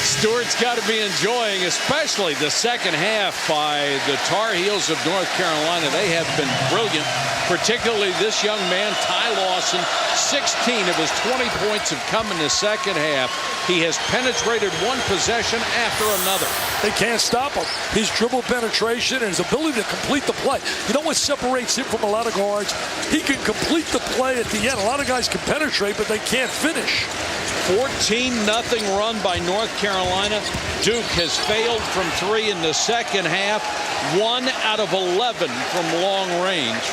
Stewart's got to be enjoying, especially the second half by the Tar Heels of North Carolina. They have been brilliant, particularly this young man, Ty Lawson. 16 of his 20 points have come in the second half. He has penetrated one possession after another. They can't stop him. His dribble penetration and his ability to complete the play. You know what separates him from a lot of guards? He can complete the play at the end. A lot of guys can penetrate, but they can't finish. 14-0 run by North Carolina. Duke has failed from three in the second half. 1 out of 11 from long range.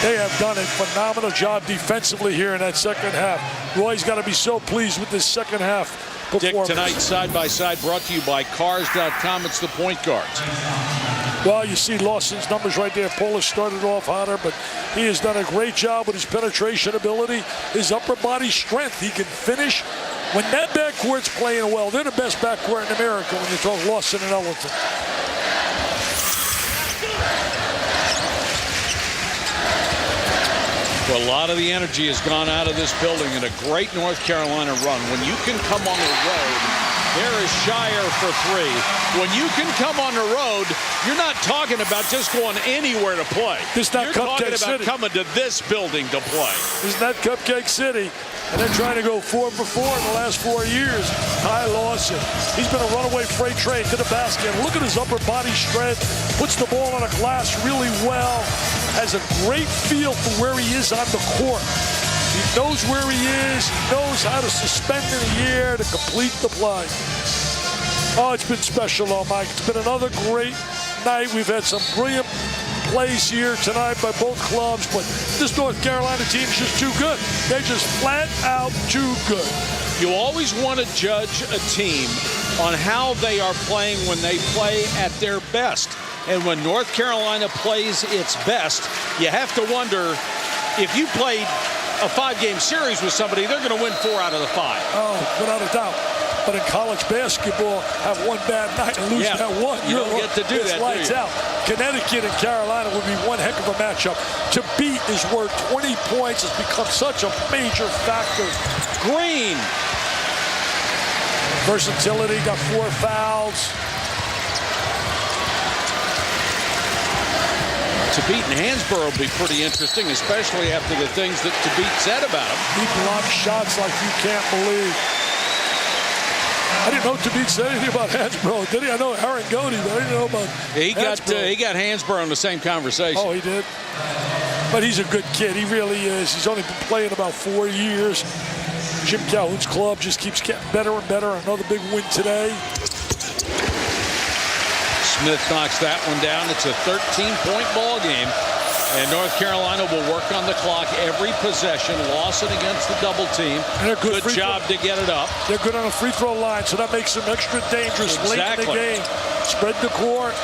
They have done a phenomenal job defensively here in that second half. Roy's got to be so pleased with this second half performance. Dick tonight, side by side, brought to you by Cars.com. It's the point guards. Well, you see Lawson's numbers right there. Polis started off hotter, but he has done a great job with his penetration ability, his upper body strength. He can finish. When that backcourt's playing well, they're the best backcourt in America when you talk Lawson and Ellington. Well, a lot of the energy has gone out of this building in a great North Carolina run. When you can come on the road, there is Shire for three. When you can come on the road, you're not talking about just going anywhere to play. You're talking about coming to this building to play. Isn't that Cupcake City? And they're trying to go 4 for 4 in the last 4 years. Ty Lawson, he's been a runaway freight train to the basket. Look at his upper body strength. Puts the ball on a glass really well. Has a great feel for where he is on the court. He knows where he is. He knows how to suspend in the air to complete the play. Oh, it's been special, though, Mike. It's been another great night. We've had some brilliant plays here tonight by both clubs, but this North Carolina team is just too good. They're just flat out too good. You always want to judge a team on how they are playing when they play at their best. And when North Carolina plays its best, you have to wonder if you played a 5-game series with somebody, they're going to win 4 out of the 5. Oh, without a doubt. But in college basketball, have one bad night and lose that one. You don't get to do that, lights out. Connecticut and Carolina would be one heck of a matchup. To beat is worth 20 points. Has become such a major factor. Green. Versatility, got 4 fouls. Tabit and Hansborough will be pretty interesting, especially after the things that Tabit said about him. He blocked shots like you can't believe. I didn't know Tabit said anything about Hansborough, did he? I know Aaron Godey, but I didn't know about Hansborough. He got Hansborough in the same conversation. Oh, he did? But he's a good kid. He really is. He's only been playing about 4 years. Jim Calhoun's club just keeps getting better and better. Another big win today. Smith knocks that one down. It's a 13-point ball game. And North Carolina will work on the clock every possession. Lawson against the double team. Good job to get it up. They're good on the free throw line, so that makes them extra dangerous late in the game. Spread the court.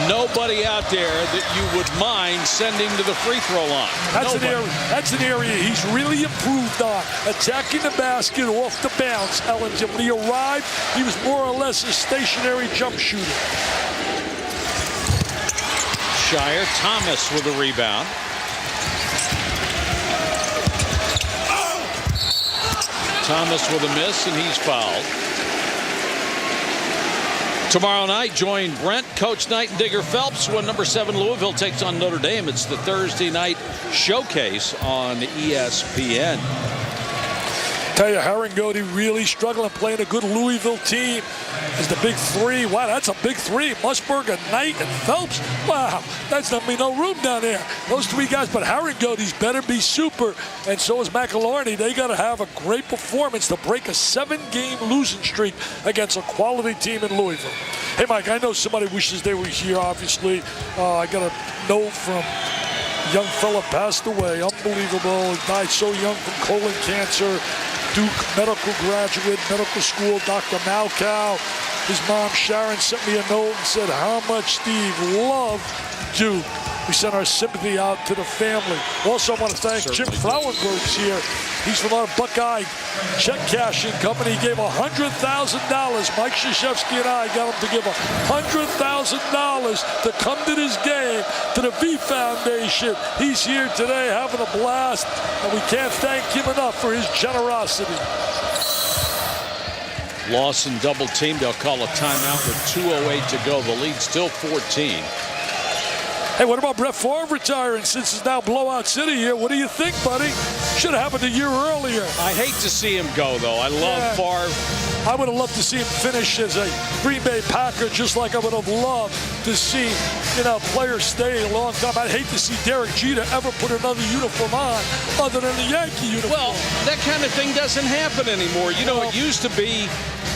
nobody out there that you would mind sending to the free throw line. That's an area he's really improved on, attacking the basket off the bounce. Ellington, when he arrived, he was more or less a stationary jump shooter. Shire, Thomas with a rebound. Thomas with a miss, and he's fouled. Tomorrow night, join Brent, Coach Knight, and Digger Phelps when number 7 Louisville takes on Notre Dame. It's the Thursday night showcase on ESPN. Tell you, Haringody really struggling playing a good Louisville team. Is the big three. Wow, that's a big three. Musburger, Knight, and Phelps. Wow, that's not me no room down there. Those 3 guys, but Haringody's better be super, and so is McElharney. They got to have a great performance to break a 7-game losing streak against a quality team in Louisville. Hey, Mike, I know somebody wishes they were here, obviously. I got a note from a young fella passed away. Unbelievable. He died so young from colon cancer. Duke medical graduate, medical school, Dr. Malkow. His mom, Sharon, sent me a note and said how much Steve loved Duke. We sent our sympathy out to the family. Also, I want to thank Jim Frauenberg's here. He's from our Buckeye check cashing company. He gave $100,000. Mike Krzyzewski and I got him to give $100,000 to come to this game to the V Foundation. He's here today having a blast, and we can't thank him enough for his generosity. Lawson double team. They'll call a timeout with 2:08 to go. The lead still 14. Hey, what about Brett Favre retiring since it's now blowout city here? What do you think, buddy? Should have happened a year earlier. I hate to see him go, though. I love Favre. I would have loved to see him finish as a Green Bay Packer, just like I would have loved to see, players stay a long time. I'd hate to see Derek Jeter ever put another uniform on other than the Yankee uniform. Well, that kind of thing doesn't happen anymore. It used to be,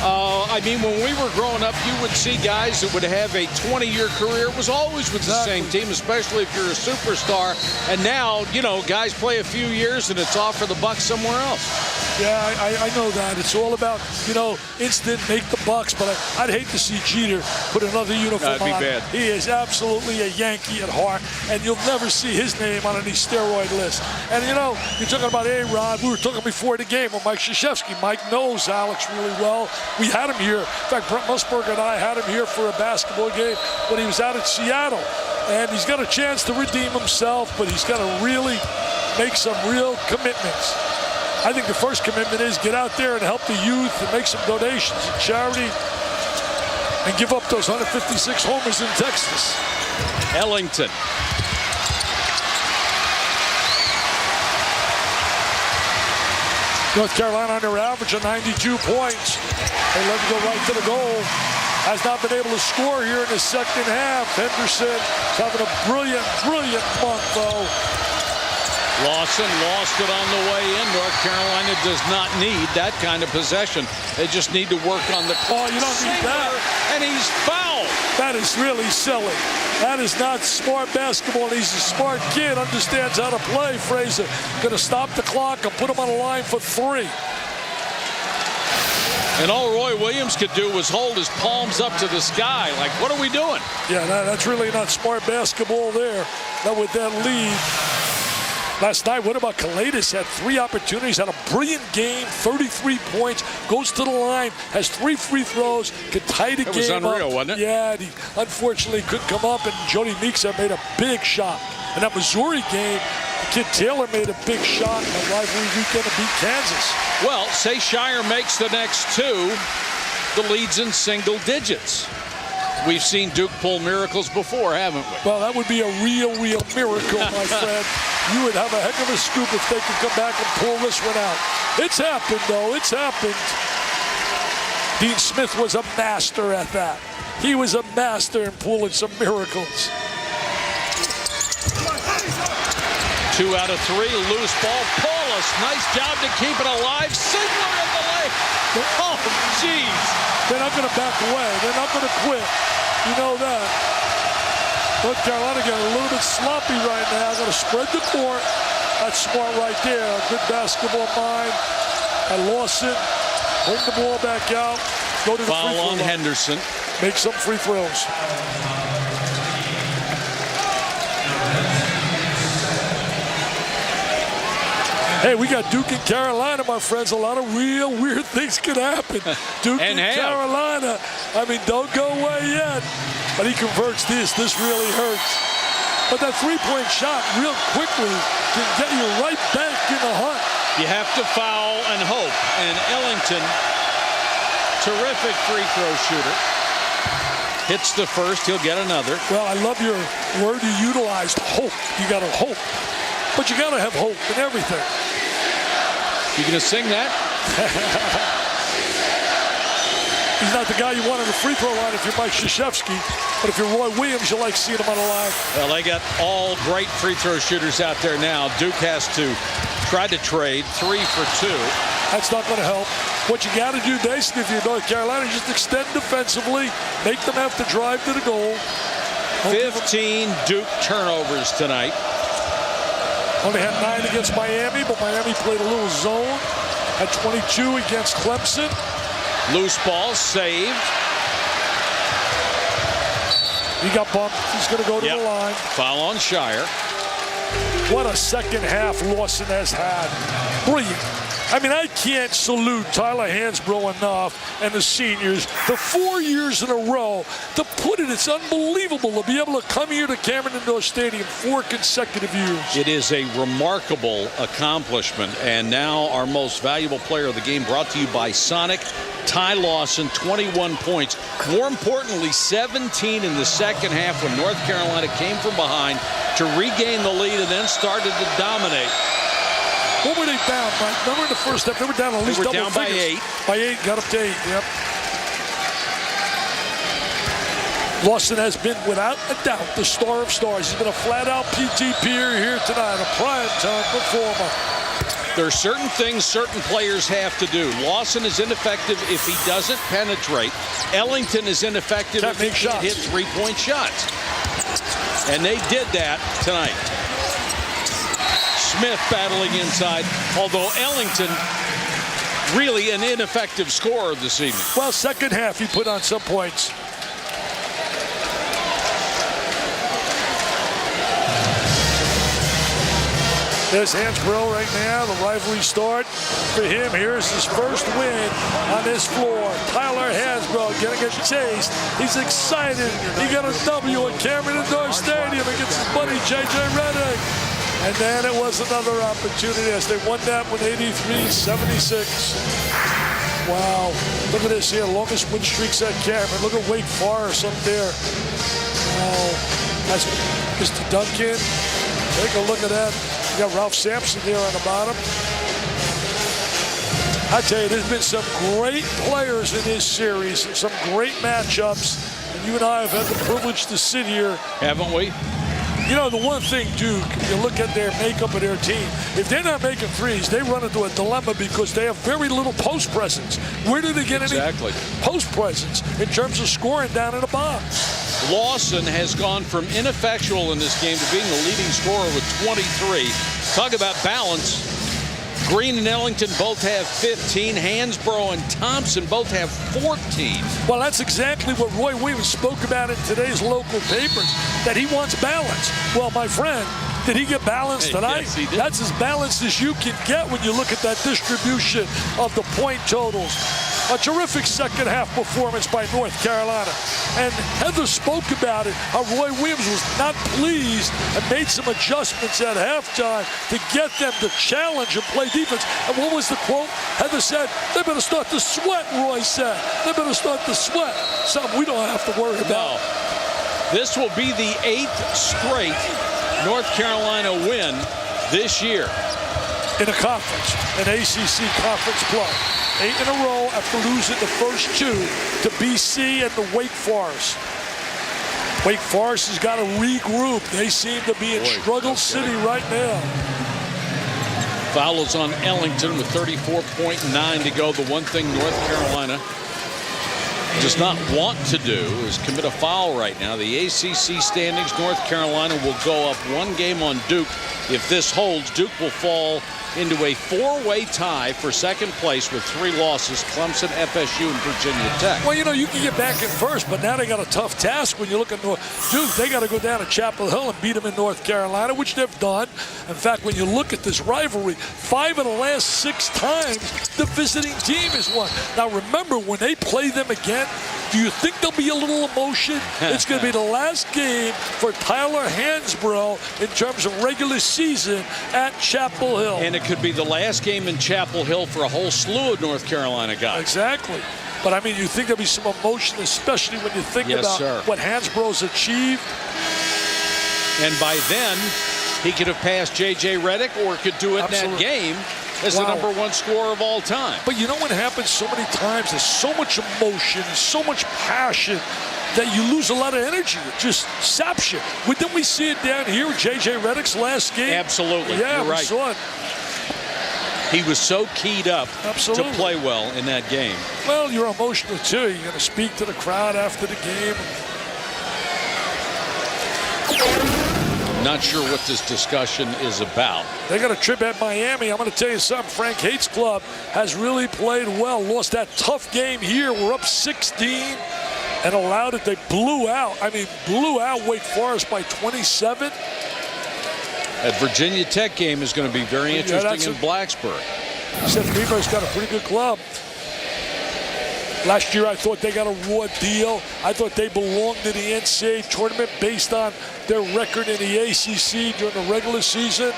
when we were growing up, you would see guys that would have a 20-year career. It was always with the same team, especially if you're a superstar. And now, guys play a few years and it's off for the Bucs somewhere else. Yeah, I know that. It's all about, instant make the Bucs, but I'd hate to see Jeter put another uniform on. That'd be bad. He is absolutely a Yankee at heart, and you'll never see his name on any steroid list. And, you're talking about A-Rod. We were talking before the game with Mike Krzyzewski. Mike knows Alex really well. We had him here. In fact, Brent Musburger and I had him here for a basketball game when he was out at Seattle. And he's got a chance to redeem himself, but he's got to really make some real commitments. I think the first commitment is get out there and help the youth and make some donations and charity and give up those 156 homers in Texas. Ellington. North Carolina on their average of 92 points. They let him go right to the goal. Has not been able to score here in the second half. Henderson having a brilliant month, though. Lawson lost it on the way in. North Carolina does not need that kind of possession. They just need to work on the you don't need that. And he's fouled. That is really silly. That is not smart basketball. He's a smart kid, understands how to play, Fraser. Going to stop the clock and put him on the line for 3. And all Roy Williams could do was hold his palms up to the sky. Like, what are we doing? Yeah, that's really not smart basketball there. Not with that lead. Last night, what about Kaleidas? Had 3 opportunities, had a brilliant game, 33 points, goes to the line, has 3 free throws, could tie the game up. It was unreal, wasn't it? Yeah, and he unfortunately couldn't come up, and Jody Meeks had made a big shot. In that Missouri game, the kid Taylor made a big shot in the rivalry weekend to beat Kansas. Well, say Shire makes the next 2, the lead's in single digits. We've seen Duke pull miracles before, haven't we? Well, that would be a real miracle, my friend. You would have a heck of a scoop if they could come back and pull this one out. It's happened, though. It's happened. Dean Smith was a master at that. He was a master in pulling some miracles. 2 out of 3, loose ball. Paulus, nice job to keep it alive. Sigler in the lane. Oh, jeez. They're not going to back away. They're not going to quit. You know that. North Carolina getting a little bit sloppy right now. Going to spread the court. That's smart right there. A good basketball mind. And Lawson, bring the ball back out. Go to the free throw line. Foul on Henderson. Make some free throws. Hey, we got Duke and Carolina, my friends. A lot of real weird things could happen. Duke and Carolina. I mean, don't go away yet. But he converts this. This really hurts. But that three-point shot real quickly can get you right back in the hunt. You have to foul and hope. And Ellington, terrific free throw shooter. Hits the first, he'll get another. Well, I love your word you utilized, hope. You got to hope. But you got to have hope in everything. You gonna sing that? He's not the guy you want on the free throw line if you're Mike Krzyzewski. But if you're Roy Williams, you like seeing him on the line. Well, they got all great free throw shooters out there now. Duke has to try to trade 3 for 2. That's not going to help. What you got to do, Mason, if you're North Carolina, just extend defensively, make them have to drive to the goal. 15 Duke turnovers tonight. Only had 9 against Miami, but Miami played a little zone. Had 22 against Clemson. Loose ball saved. He got bumped. He's going to go to the line. Foul on Shire. What a second half Lawson has had. Brilliant. I mean, I can't salute Tyler Hansbrough enough and the seniors for 4 years in a row to put it. It's unbelievable to be able to come here to Cameron Indoor Stadium 4 consecutive years. It is a remarkable accomplishment. And now our most valuable player of the game, brought to you by Sonic. Ty Lawson, 21 points. More importantly, 17 in the second half when North Carolina came from behind to regain the lead and then started to dominate. What were they down, Mike? Remember in the first half, they were down at least double figures. They were down by 8. By 8, got up to 8, yep. Lawson has been, without a doubt, the star of stars. He's been a flat-out PTP here tonight, a prime-time performer. There are certain things certain players have to do. Lawson is ineffective if he doesn't penetrate. Ellington is ineffective if he can't hit three-point shots. And they did that tonight. Smith battling inside, although Ellington really an ineffective scorer this evening. Well, second half he put on some points. There's Hansbrough right now, the rivalry start for him. Here's his first win on this floor. Tyler Hansbrough getting a taste. He's excited. He got a W at Cameron Indoor Stadium against his buddy J.J. Redick. And then it was another opportunity as they won that with 83-76. Wow. Look at this here. Longest win streaks at Cameron. Look at Wake Forest up there. Wow. That's Mr. Duncan. Take a look at that. You got Ralph Sampson there on the bottom. I tell you, there's been some great players in this series, some great matchups. And you and I have had the privilege to sit here. Haven't we? You know, the one thing, Duke, you look at their makeup of their team. If they're not making threes, they run into a dilemma because they have very little post presence. Where do they get any post presence in terms of scoring down in the box? Lawson has gone from ineffectual in this game to being the leading scorer with 23. Talk about balance. Green and Ellington both have 15. Hansbrough and Thompson both have 14. Well, that's exactly what Roy Williams spoke about in today's local papers, that he wants balance. Well, my friend, did he get balance tonight? Yes, he did. That's as balanced as you can get when you look at that distribution of the point totals. A terrific second half performance by North Carolina. And Heather spoke about it, how Roy Williams was not pleased and made some adjustments at halftime to get them to challenge and play defense. And what was the quote? Heather said, they better start to sweat, Roy said. They better start to sweat. Something we don't have to worry about. No. This will be the 8th straight North Carolina win this year. In a conference, an ACC conference play. 8 in a row after losing the first 2 to BC and the Wake Forest. Wake Forest has got to regroup. They seem to be in struggle city right now. Foul is on Ellington with 34.9 to go. The one thing North Carolina does not want to do is commit a foul right now. The ACC standings, North Carolina will go up 1 game on Duke. If this holds, Duke will fall into a 4-way tie for second place with 3 losses: Clemson, FSU, and Virginia Tech. Well, you know, you can get back in first, but now they got a tough task when you look at Duke. They got to go down to Chapel Hill and beat them in North Carolina, which they've done. In fact, when you look at this rivalry, 5 of the last 6 times the visiting team has won. Now, remember, when they play them again, do you think there'll be a little emotion? It's going to be the last game for Tyler Hansbrough in terms of regular season at Chapel Hill. And it could be the last game in Chapel Hill for a whole slew of North Carolina guys. Exactly. But, I mean, you think there'll be some emotion, especially when you think about what Hansbrough's achieved. And by then, he could have passed J.J. Redick or could do it in that game as the #1 scorer of all time. But you know what happens so many times? There's so much emotion, so much passion that you lose a lot of energy. It just saps you. Didn't we see it down here with J.J. Redick's last game? Absolutely. Yeah, you're right. We saw it. He was so keyed up to play well in that game. Well, you're emotional, too. You're going to speak to the crowd after the game. Not sure what this discussion is about. They got a trip at Miami. I'm going to tell you something. Frank Hait's club has really played well. Lost that tough game here. We're up 16 and allowed it. They blew out Wake Forest by 27. That Virginia Tech game is going to be very interesting in Blacksburg. Seth Greenberg's got a pretty good club. Last year, I thought they got a raw deal. I thought they belonged in the NCAA tournament based on their record in the ACC during the regular season.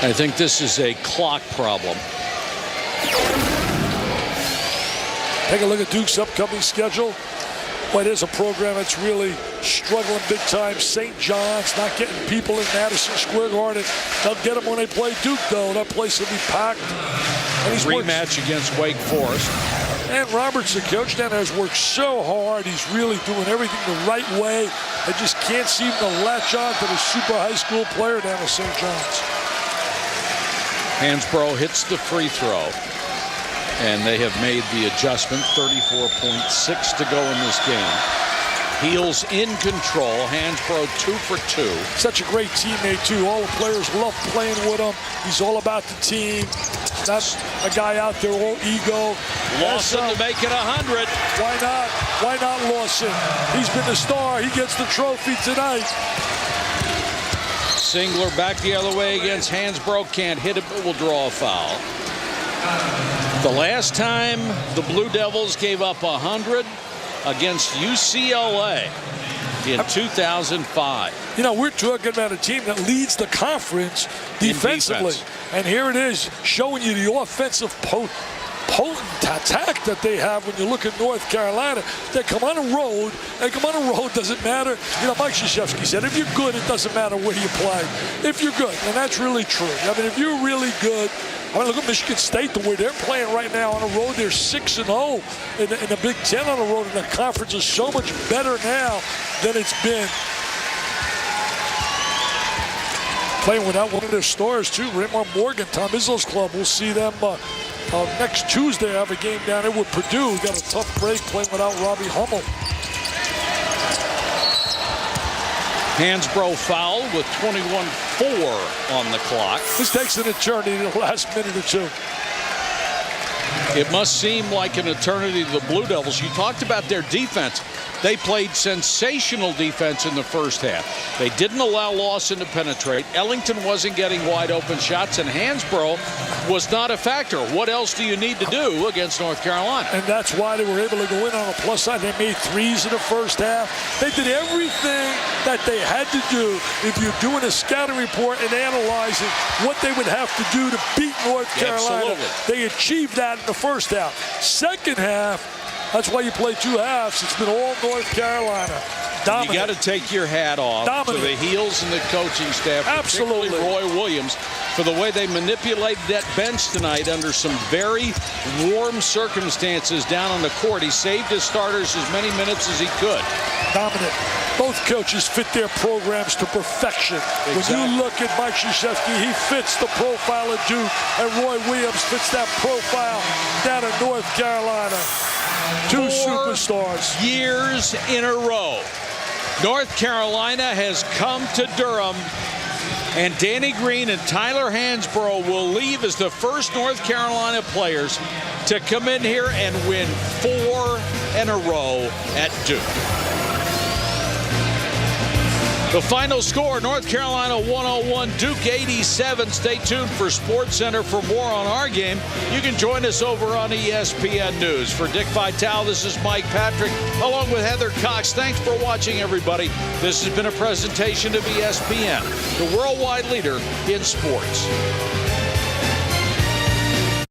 I think this is a clock problem. Take a look at Duke's upcoming schedule. Boy, there's a program that's really struggling big time. St. John's not getting people in Madison Square Garden. They'll get them when they play Duke, though. That place will be packed. And he's rematch against Wake Forest. And Roberts, the coach down there, has worked so hard. He's really doing everything the right way. They just can't seem to latch on to the super high school player down at St. John's. Hansbrough hits the free throw. And they have made the adjustment. 34.6 to go in this game. Heels in control. Hansbrough 2 for 2. Such a great teammate, too. All the players love playing with him. He's all about the team. That's a guy out there, all ego. Lawson to make it 100. Why not? Why not Lawson? He's been the star. He gets the trophy tonight. Singler back the other way against Hansbrough. Can't hit it, but will draw a foul. The last time the Blue Devils gave up 100 against UCLA in 2005. You know, we're talking about a team that leads the conference defensively. And here it is, showing you the offensive potent attack that they have when you look at North Carolina. They come on a road, doesn't matter. You know, Mike Krzyzewski said, if you're good, it doesn't matter where you play. If you're good, and that's really true. I mean, if you're really good, I mean, look at Michigan State, the way they're playing right now on the road. They're 6-0 in the Big Ten on the road, and the conference is so much better now than it's been. Playing without one of their stars, too. Raymond Morgan, Tom Izzo's club. We'll see them next Tuesday. Have a game down there with Purdue. Got a tough break playing without Robbie Hummel. Hansbrough foul with 21-4 on the clock. This takes an eternity, the last minute or two. It must seem like an eternity to the Blue Devils. You talked about their defense. They played sensational defense in the first half. They didn't allow Lawson to penetrate. Ellington wasn't getting wide open shots, and Hansbrough was not a factor. What else do you need to do against North Carolina? And that's why they were able to go in on the plus side. They made threes in the first half. They did everything that they had to do if you're doing a scouting report and analyzing what they would have to do to beat North Carolina. Absolutely. They achieved that in the first half. Second half, that's why you play 2 halves. It's been all North Carolina. Dominant. You got to take your hat off to the Heels and the coaching staff, Absolutely. particularly Roy Williams. for the way they manipulated that bench tonight under some very warm circumstances down on the court. He saved his starters as many minutes as he could. Dominant. Both coaches fit their programs to perfection. Exactly. When you look at Mike Krzyzewski, he fits the profile of Duke, and Roy Williams fits that profile down in North Carolina. 2 superstars. 4 years in a row, North Carolina has come to Durham, and Danny Green and Tyler Hansbrough will leave as the first North Carolina players to come in here and win 4 in a row at Duke. The final score, North Carolina 101, Duke 87. Stay tuned for SportsCenter for more on our game. You can join us over on ESPN News. For Dick Vitale, this is Mike Patrick, along with Heather Cox. Thanks for watching, everybody. This has been a presentation of ESPN, the worldwide leader in sports.